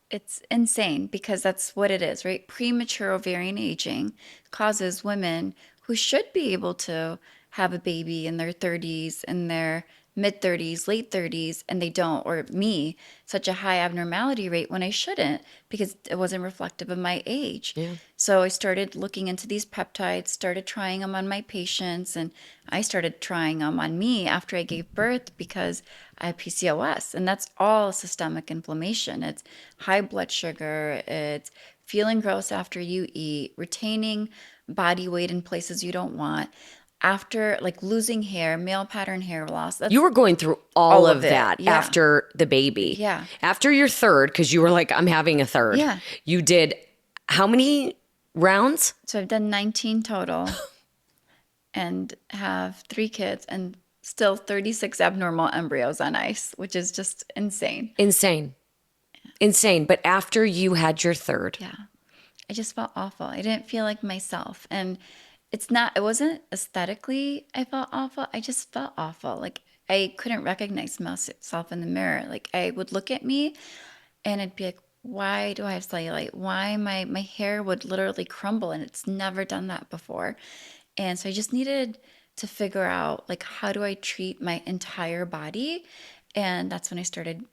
B: It's insane because that's what it is, right? Premature ovarian aging causes women who should be able to have a baby in their 30s, in their mid 30s, late 30s, and they don't, or me, such a high abnormality rate when I shouldn't because it wasn't reflective of my age.
A: Yeah.
B: So I started looking into these peptides, started trying them on my patients, and I started trying them on me after I gave birth because I have PCOS, and that's all systemic inflammation. It's high blood sugar, it's feeling gross after you eat, retaining body weight in places you don't want. After like losing hair, male pattern hair loss.
A: You were going through all of
B: it,
A: that
B: yeah.
A: after the baby.
B: Yeah.
A: After your third, because you were like, I'm having a third.
B: Yeah.
A: You did how many rounds?
B: So I've done 19 total and have 3 kids and still 36 abnormal embryos on ice, which is just insane.
A: Insane. Insane. But after you had your third.
B: Yeah. I just felt awful. I didn't feel like myself. And it wasn't aesthetically I felt awful. I just felt awful. Like I couldn't recognize myself in the mirror. Like I would look at me and it'd be like, why do I have cellulite? Why my hair would literally crumble, and it's never done that before. And so I just needed to figure out like, how do I treat my entire body? And that's when I started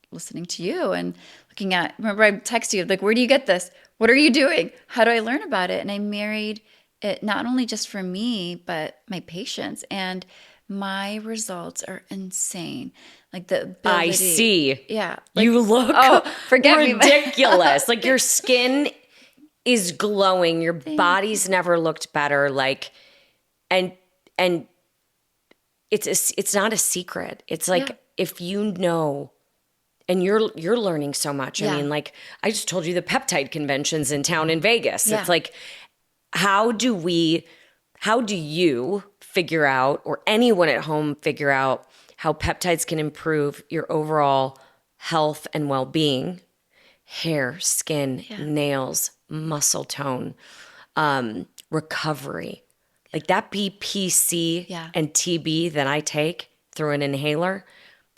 B: listening to you and looking at, remember I texted you, like, where do you get this? What are you doing? How do I learn about it? And I married it not only just for me, but my patients. And my results are insane. Like the ability.
A: I see.
B: Yeah.
A: You look
B: forget
A: ridiculous. Like your skin is glowing. Your body's never looked better. Like, and it's not a secret. It's like, if you know, and you're learning so much. I mean, like I just told you the peptide conventions in town in Vegas. It's like, how do you figure out, or anyone at home figure out, how peptides can improve your overall health and well-being, hair, skin, nails, muscle tone, recovery, like that BPC and TB that I take through an inhaler.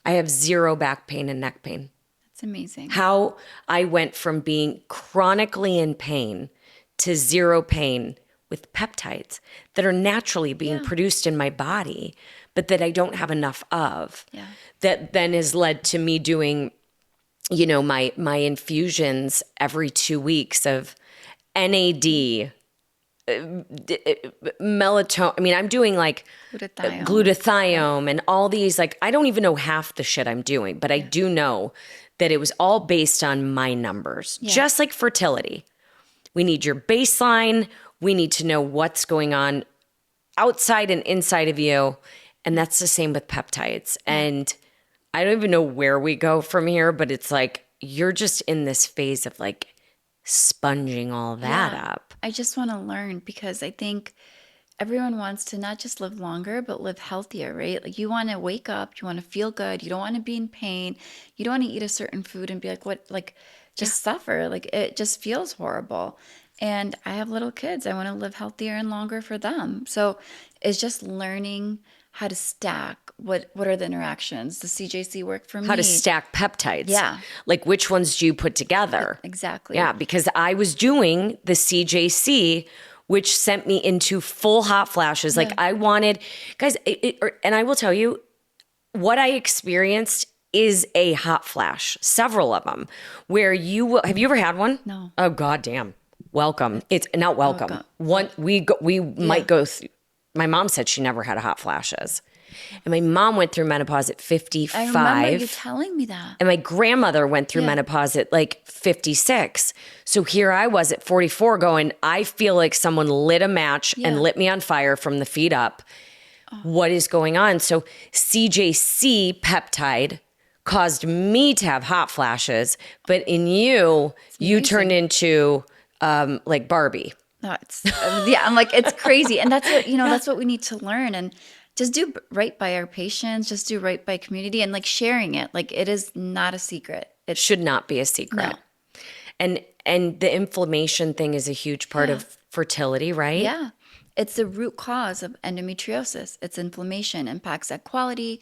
A: I have 0 back pain and neck pain.
B: That's amazing.
A: How I went from being chronically in pain to 0 pain with peptides that are naturally being produced in my body, but that I don't have enough of. Yeah. That then has led to me doing, you know, my infusions every 2 weeks of NAD, melatonin. I mean, I'm doing like glutathione and all these, like, I don't even know half the shit I'm doing, but I do know that it was all based on my numbers, just like fertility. We need your baseline. We need to know what's going on outside and inside of you. And that's the same with peptides. And I don't even know where we go from here, but it's like, you're just in this phase of like sponging all that up.
B: I just want to learn because I think everyone wants to not just live longer, but live healthier, right? Like you want to wake up, you want to feel good. You don't want to be in pain. You don't want to eat a certain food and be like, what, like just suffer. Like it just feels horrible. And I have little kids. I want to live healthier and longer for them. So it's just learning how to stack. What are the interactions? The CJC work for me.
A: How to stack peptides.
B: Yeah.
A: Like which ones do you put together?
B: Exactly.
A: Yeah, because I was doing the CJC, which sent me into full hot flashes. Like I wanted, guys, and I will tell you, what I experienced is a hot flash, several of them, where have you ever had one?
B: No.
A: Oh, goddamn. Welcome. It's not welcome. We might go through, my mom said she never had hot flashes. And my mom went through menopause at 55.
B: I remember you telling me that.
A: And my grandmother went through
B: Yeah.
A: menopause at like 56. So here I was at 44 going, I feel like someone lit a match
B: Yeah.
A: and lit me on fire from the feet up. What is going on? So CJC peptide caused me to have hot flashes, but in you, you turned into like Barbie.
B: No, it's yeah. I'm like, it's crazy, and that's what that's what we need to learn, and just do right by our patients, just do right by community, and like sharing it. Like it is not a secret. It
A: Should not be a secret.
B: No.
A: And the inflammation thing is a huge part
B: Yeah.
A: of fertility, right?
B: Yeah. It's the root cause of endometriosis. It's inflammation, impacts egg quality,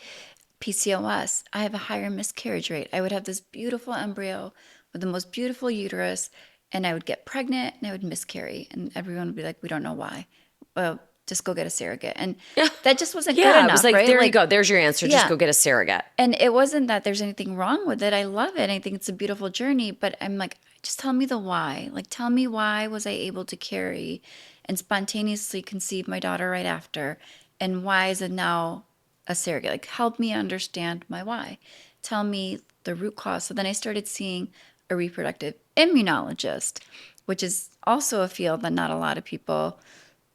B: PCOS. I have a higher miscarriage rate. I would have this beautiful embryo with the most beautiful uterus, and I would get pregnant and I would miscarry. And everyone would be like, we don't know why. Well, just go get a surrogate. And that just wasn't good enough,
A: it was like,
B: right?
A: there you go. There's your answer. Just
B: Yeah.
A: go get a surrogate.
B: And it wasn't that there's anything wrong with it. I love it. I think it's a beautiful journey, but I'm like, just tell me the why. Like, tell me why was I able to carry and spontaneously conceive my daughter right after? And why is it now a surrogate? Like, help me understand my why. Tell me the root cause. So then I started seeing a reproductive immunologist, which is also a field that not a lot of people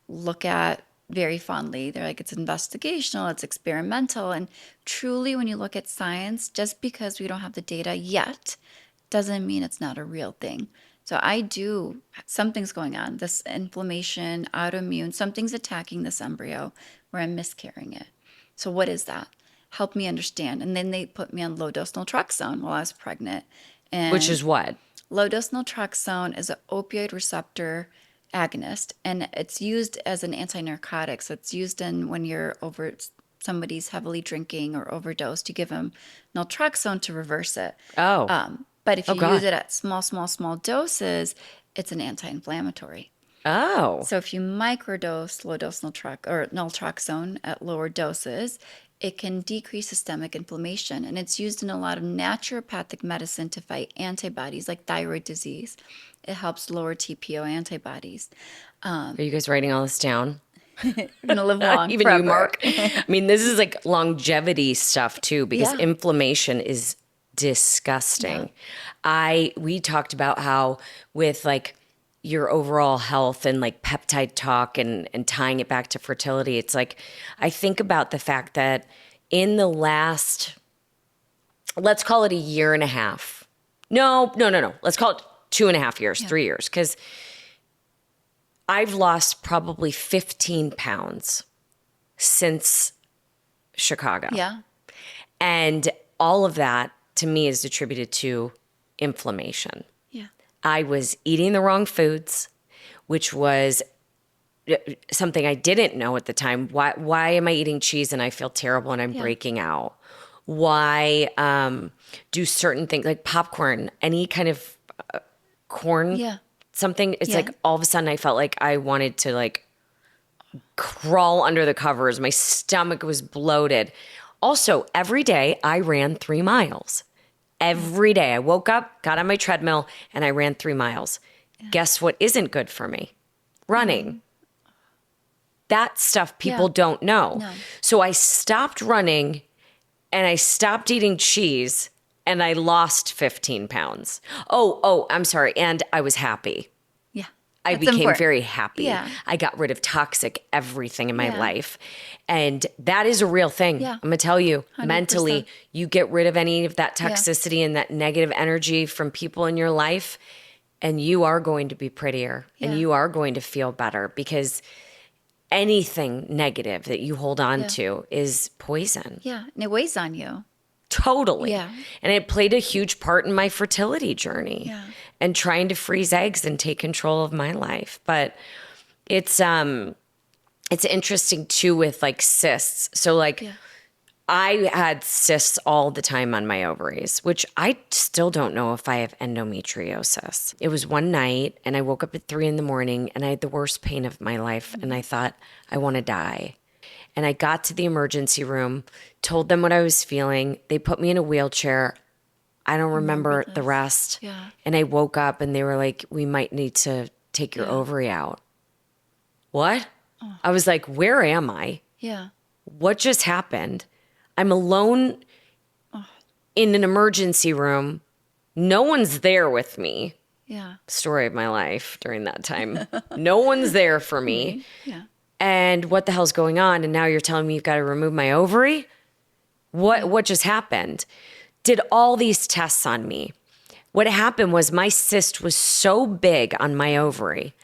B: look at very fondly. They're like, it's investigational, it's experimental. And truly, when you look at science, just because we don't have the data yet, doesn't mean it's not a real thing. So something's going on. This inflammation, autoimmune, something's attacking this embryo where I'm miscarrying it. So what is that? Help me understand. And then they put me on low-dose naltrexone while I was pregnant. And
A: Which is what?
B: low-dose naltrexone is an opioid receptor agonist, and it's used as an anti-narcotic. So it's used when somebody's heavily drinking or overdosed. You give them naltrexone to reverse it.
A: Oh.
B: But if you
A: God.
B: use it at small doses, it's an anti-inflammatory.
A: Oh.
B: So if you microdose low-dose naltrexone at lower doses, it can decrease systemic inflammation. And it's used in a lot of naturopathic medicine to fight antibodies like thyroid disease. It helps lower TPO antibodies.
A: Are you guys writing all this down?
B: You're going to live long.
A: Even
B: forever.
A: you, Mark. I mean, this is like longevity stuff too, because
B: Yeah.
A: inflammation is disgusting. We talked about how with like your overall health and like peptide talk and tying it back to fertility, it's like, I think about the fact that in the last, let's call it a year and a half. No. Let's call it 2.5 years, 3 years. Because I've lost probably 15 pounds since Chicago.
B: Yeah.
A: And all of that to me is attributed to inflammation.
B: Yeah.
A: I was eating the wrong foods, which was something I didn't know at the time. Why am I eating cheese and I feel terrible and I'm breaking out? Why do certain things like popcorn, any kind of corn, something, it's like all of a sudden I felt like I wanted to like crawl under the covers. My stomach was bloated. Also, every day I ran 3 miles. Every day I woke up, got on my treadmill, and I ran 3 miles. Guess what isn't good for me? Running. That stuff people don't know.
B: No.
A: So I stopped running and I stopped eating cheese and I lost 15 pounds. Oh, I'm sorry. And I was happy.
B: Yeah.
A: I
B: That's
A: became
B: important.
A: very happy.
B: Yeah.
A: I got rid of toxic everything in my
B: Yeah.
A: life. And that is a real thing.
B: Yeah.
A: I'm going to tell you,
B: 100%.
A: mentally, you get rid of any of that toxicity and that negative energy from people in your life, and you are going to be prettier and you are going to feel better, because anything negative that you hold on to is poison.
B: Yeah. And it weighs on you.
A: Totally.
B: Yeah.
A: And it played a huge part in my fertility journey and trying to freeze eggs and take control of my life. But it's interesting too with like cysts. So like I had cysts all the time on my ovaries, which I still don't know if I have endometriosis. It was one night and I woke up at 3 a.m. and I had the worst pain of my life. And I thought, I want to die. And I got to the emergency room, told them what I was feeling. They put me in a wheelchair. I don't remember the rest.
B: Yeah.
A: And I woke up and they were like, we might need to take your ovary out. What? I was like, where am I?
B: Yeah.
A: what just happened? I'm alone in an emergency room. No one's there with me.
B: Yeah.
A: Story of my life during that time. No one's there for me.
B: Yeah.
A: And what the hell's going on? And now you're telling me you've got to remove my ovary? What just happened? Did all these tests on me. What happened was my cyst was so big on my ovary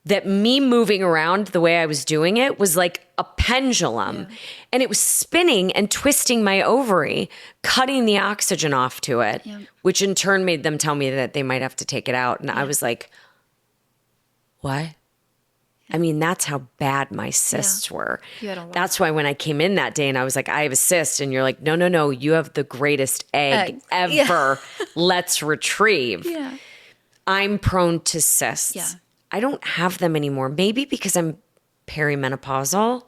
A: that me moving around the way I was doing it was like a pendulum.
B: Yeah.
A: And it was spinning and twisting my ovary, cutting the oxygen off to it,
B: Yeah.
A: which in turn made them tell me that they might have to take it out. And I was like, what? I mean, that's how bad my cysts were.
B: You had a lot.
A: That's why when I came in that day and I was like, I have a cyst. And you're like, no, you have the greatest egg ever.
B: Yeah.
A: Let's retrieve.
B: Yeah.
A: I'm prone to cysts.
B: Yeah.
A: I don't have them anymore. Maybe because I'm perimenopausal.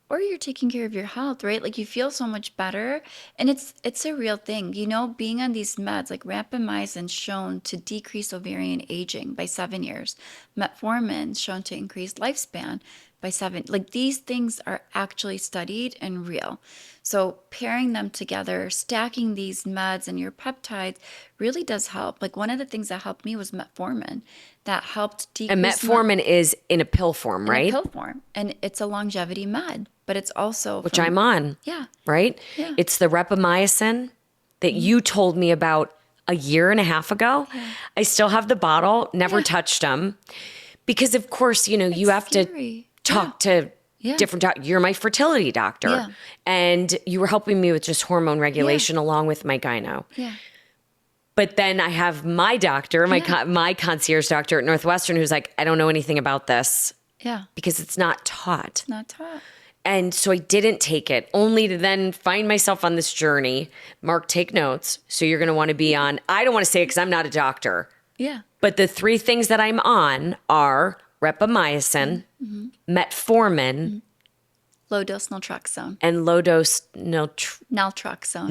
B: Or you're taking care of your health, right? Like you feel so much better. And it's a real thing. You know, being on these meds, like rapamycin shown to decrease ovarian aging by 7 years. Metformin shown to increase lifespan by 7. Like these things are actually studied and real. So pairing them together, stacking these meds and your peptides really does help. Like one of the things that helped me was metformin. That helped decrease.
A: And metformin is in a pill form, right?
B: In a pill form. And it's a longevity med, but it's also
A: Which I'm on.
B: Yeah.
A: Right?
B: Yeah.
A: It's the rapamycin that you told me about a year and a half ago. Yeah. I still have the bottle, never touched them. Because of course, you know, you have
B: scary.
A: to talk to different doctors. You're my fertility doctor.
B: Yeah.
A: And you were helping me with just hormone regulation along with my gyno.
B: Yeah.
A: But then I have my doctor, my concierge doctor at Northwestern, who's like, I don't know anything about this.
B: Yeah.
A: Because it's not taught.
B: Not taught.
A: And so I didn't take it, only to then find myself on this journey. Mark, take notes. So you're going to want to be on, I don't want to say it because I'm not a doctor.
B: Yeah.
A: But the 3 things that I'm on are rapamycin, metformin,
B: Low dose naltrexone.
A: and low dose
B: Naltrexone.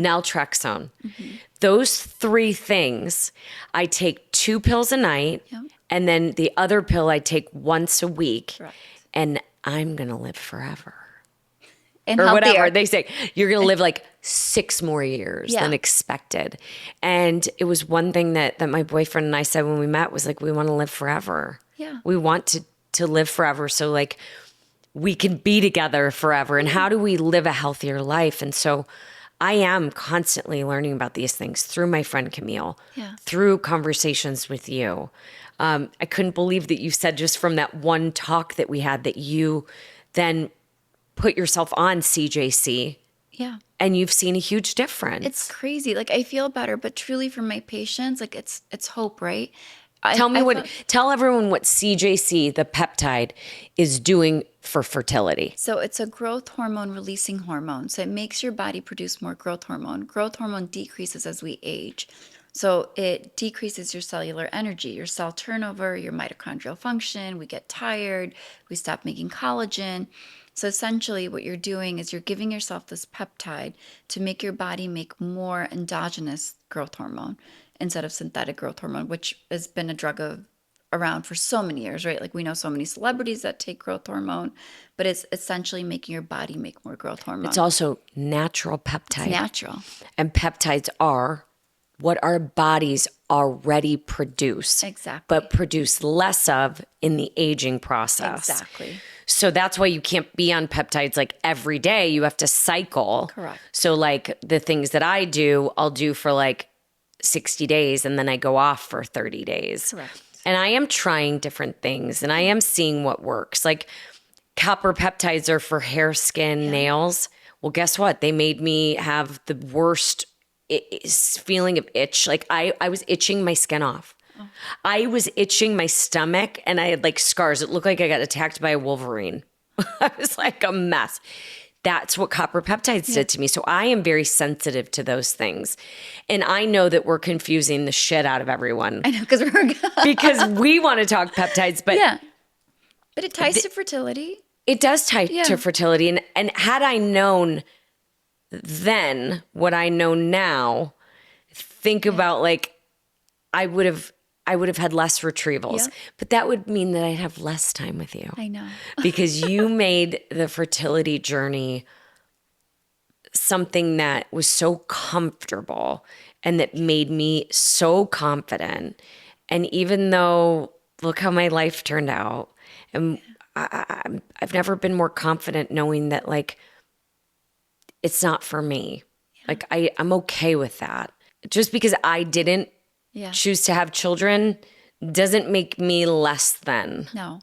A: Those 3 things, I take 2 pills a night,
B: Yep.
A: and then the other pill I take once a week,
B: Correct.
A: and I'm going to live forever.
B: And
A: Or
B: healthier.
A: whatever. They say you're going to live like 6 more years than expected. And it was one thing that my boyfriend and I said when we met was like, we want to live forever.
B: Yeah.
A: We want to live forever. So like we can be together forever. And how do we live a healthier life? And so I am constantly learning about these things through my friend Camille, through conversations with you. I couldn't believe that you said just from that one talk that we had that you then put yourself on CJC.
B: Yeah.
A: And you've seen a huge difference.
B: It's crazy. Like I feel better, but truly for my patients, like it's hope, right?
A: Tell everyone what CJC, the peptide, is doing for fertility.
B: So it's a growth hormone releasing hormone. So it makes your body produce more growth hormone. Growth hormone decreases as we age. So it decreases your cellular energy, your cell turnover, your mitochondrial function. We get tired. We stop making collagen. So essentially what you're doing is you're giving yourself this peptide to make your body make more endogenous growth hormone instead of synthetic growth hormone, which has been a drug around for so many years, right? Like we know so many celebrities that take growth hormone, but it's essentially making your body make more growth hormone.
A: It's also natural peptide.
B: It's natural.
A: And peptides are what our bodies already produce.
B: Exactly.
A: But produce less of in the aging process.
B: Exactly.
A: So that's why you can't be on peptides like every day. You have to cycle.
B: Correct.
A: So like the things that I do, I'll do for like 60 days and then I go off for 30 days.
B: Correct.
A: And I am trying different things and I am seeing what works. Like copper peptides are for hair, skin, nails. Well, guess what? They made me have the worst feeling of itch. Like I was itching my skin off. I was itching my stomach and I had like scars. It looked like I got attacked by a wolverine. I was like a mess. That's what copper peptides did to me. So I am very sensitive to those things. And I know that we're confusing the shit out of everyone.
B: I know,
A: because we want to talk peptides, but
B: but it ties to fertility.
A: It does tie to fertility. And had I known then what I know now, think about like I would have had less retrievals, but that would mean that I'd have less time with you.
B: I know.
A: Because you made the fertility journey something that was so comfortable and that made me so confident. And even though, look how my life turned out, and I've never been more confident knowing that like it's not for me. Like I'm okay with that. Just because I didn't
B: Yeah.
A: choose to have children doesn't make me less than.
B: No.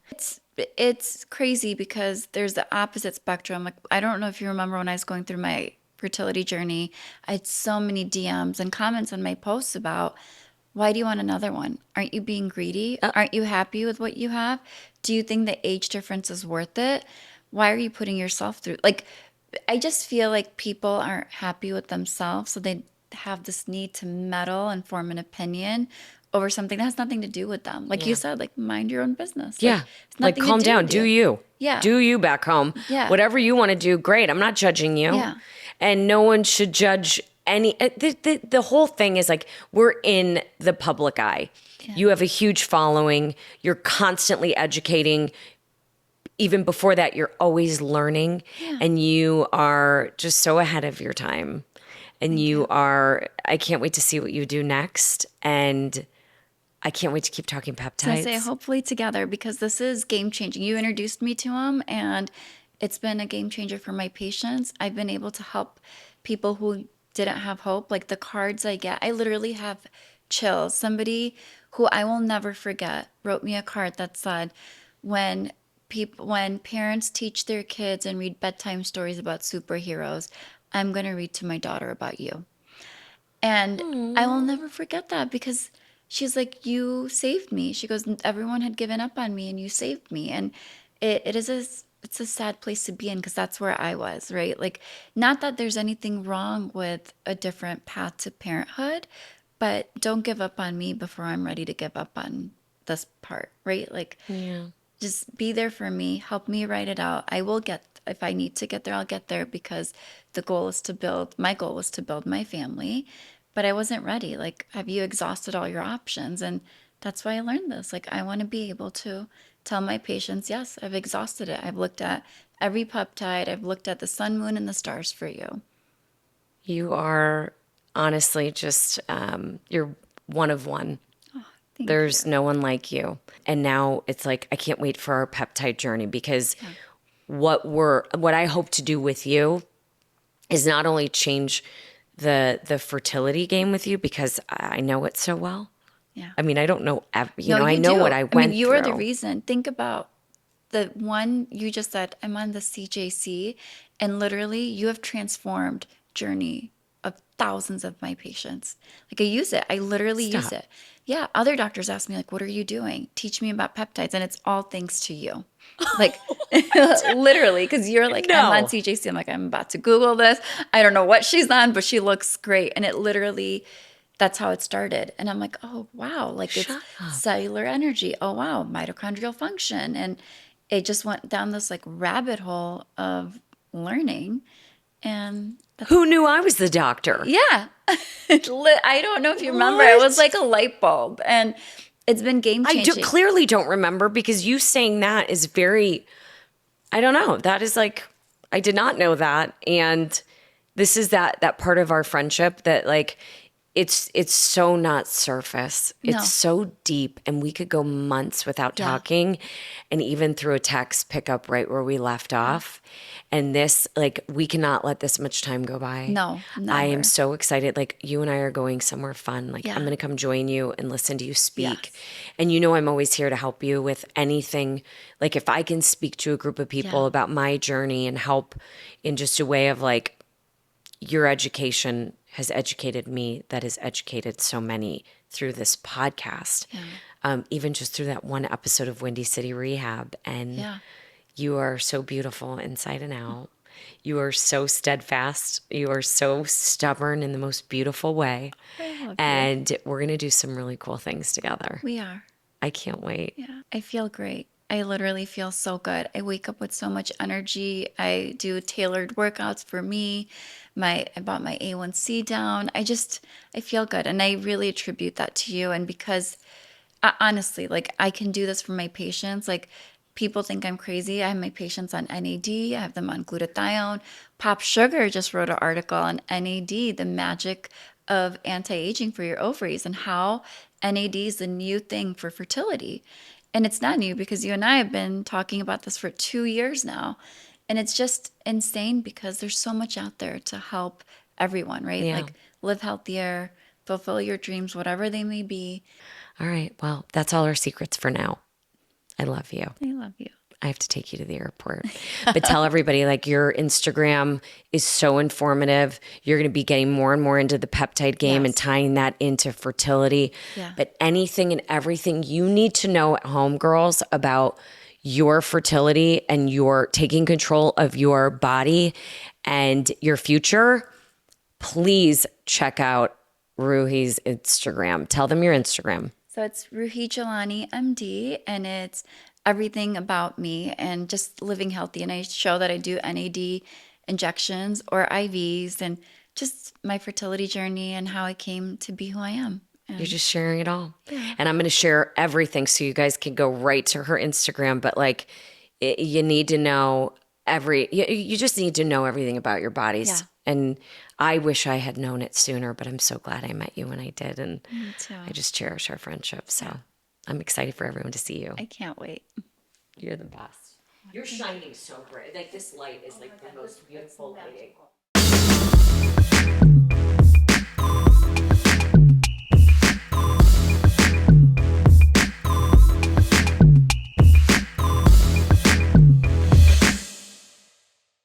B: It's crazy because there's the opposite spectrum. Like I don't know if you remember when I was going through my fertility journey, I had so many DMs and comments on my posts about why do you want another one? Aren't you being greedy? Aren't you happy with what you have? Do you think the age difference is worth it? Why are you putting yourself through like I just feel like people aren't happy with themselves, so they have this need to meddle and form an opinion over something that has nothing to do with them. Like you
A: Yeah.
B: said, like mind your own business. Like
A: Yeah.
B: it's
A: Like
B: nothing to
A: calm
B: do
A: down.
B: with
A: Do
B: you.
A: you.
B: Yeah.
A: Do you back home.
B: Yeah.
A: Whatever you want to do, great. I'm not judging you.
B: Yeah.
A: And no one should judge any. The whole thing is like we're in the public eye. You have a huge following. You're constantly educating. Even before that, you're always learning. And you are just so ahead of your time. And I can't wait to see what you do next. And I can't wait to keep talking
B: So I
A: peptides.
B: say hopefully together because this is game changing. You introduced me to them and it's been a game changer for my patients. I've been able to help people who didn't have hope. Like the cards I get, I literally have chills. Somebody who I will never forget wrote me a card that said, when parents teach their kids and read bedtime stories about superheroes, I'm going to read to my daughter about you. And I will never forget that because she's like, you saved me. She goes, everyone had given up on me and you saved me. And it's a sad place to be in because that's where I was, right? Like, not that there's anything wrong with a different path to parenthood, but don't give up on me before I'm ready to give up on this part, right? Like,
A: Yeah.
B: just be there for me, help me write it out. I will get, if I need to get there, I'll get there because my goal was to build my family, but I wasn't ready. Like, have you exhausted all your options? And that's why I learned this. Like, I want to be able to tell my patients, yes, I've exhausted it. I've looked at every peptide, I've looked at the sun, moon, and the stars for you.
A: You are honestly just, you're one of one.
B: Thank
A: There's
B: you.
A: no one like you. And now it's like, I can't wait for our peptide journey because what I hope to do with you is not only change the fertility game with you because I know it so well.
B: Yeah.
A: I mean, I don't know,
B: No,
A: I
B: you
A: know what
B: do.
A: I
B: I mean,
A: went
B: you are the
A: through.
B: reason. Think about the one you just said, I'm on the CJC, and literally you have transformed journey of thousands of my patients. Like I use it. I literally use
A: Stop.
B: it. Yeah. Other doctors ask me, like, what are you doing? Teach me about peptides. And it's all thanks to you. Like literally, because you're like, I'm on
A: No.
B: CJC. I'm like, I'm about to Google this. I don't know what she's on, but she looks great. And it literally, that's how it started. And I'm like, oh, wow. Like it's
A: Shut up.
B: cellular energy. Oh, wow. Mitochondrial function. And it just went down this like rabbit hole of learning. And that's,
A: Who knew I was the doctor?
B: yeah. I don't know if you remember. It was
A: What?
B: like a light bulb. And it's been game changing.
A: Clearly don't remember because you saying that is very, I don't know. That is like, I did not know that. And this is that part of our friendship that like, it's so not surface.
B: No.
A: It's so deep and we could go months without
B: Yeah.
A: talking and even through a text pick up right where we left off. And this, like, we cannot let this much time go by.
B: No,
A: I am
B: never.
A: so excited. Like, you and I are going somewhere fun. Like,
B: Yeah.
A: I'm going to come join you and listen to you speak.
B: Yes.
A: And you know, I'm always here to help you with anything. Like, if I can speak to a group of people
B: Yeah.
A: about my journey and help in just a way of like, your education has educated me, that has educated so many through this podcast. Even just through that one episode of Windy City Rehab. And
B: Yeah.
A: you are so beautiful inside and out. You are so steadfast. You are so stubborn in the most beautiful way.
B: I love you.
A: And we're going to do some really cool things together.
B: We are.
A: I can't wait.
B: Yeah. I feel great. I literally feel so good. I wake up with so much energy. I do tailored workouts for me. I bought my A1C down. I feel good. And I really attribute that to you. And because honestly, like I can do this for my patients. Like people think I'm crazy. I have my patients on NAD. I have them on glutathione. Pop Sugar just wrote an article on NAD, the magic of anti-aging for your ovaries, and how NAD is the new thing for fertility. And it's not new because you and I have been talking about this for 2 years now. And it's just insane because there's so much out there to help everyone, right?
A: Yeah.
B: Like live healthier, fulfill your dreams, whatever they may be.
A: All right. Well, that's all our secrets for now. I love you.
B: I love you.
A: I have to take you to the airport. But tell everybody, like, your Instagram is so informative. You're going to be getting more and more into the peptide game and
B: Yes.
A: tying that into fertility.
B: Yeah.
A: But anything and everything you need to know at home, girls, about your fertility and your taking control of your body and your future, please check out Roohi's Instagram. Tell them your Instagram.
B: So it's Roohi Jeelani, MD, and it's everything about me and just living healthy. And I show that I do NAD injections or IVs and just my fertility journey and how I came to be who I am.
A: You're just sharing it all. And I'm going to share everything so you guys can go right to her Instagram. But like, you need to know you just need to know everything about your bodies.
B: Yeah.
A: And I wish I had known it sooner, but I'm so glad I met you when I did. And
B: Me too.
A: I just cherish our friendship. So I'm excited for everyone to see you.
B: I can't wait.
A: You're the best. You're shining so bright. Like, this light is like the most beautiful lighting.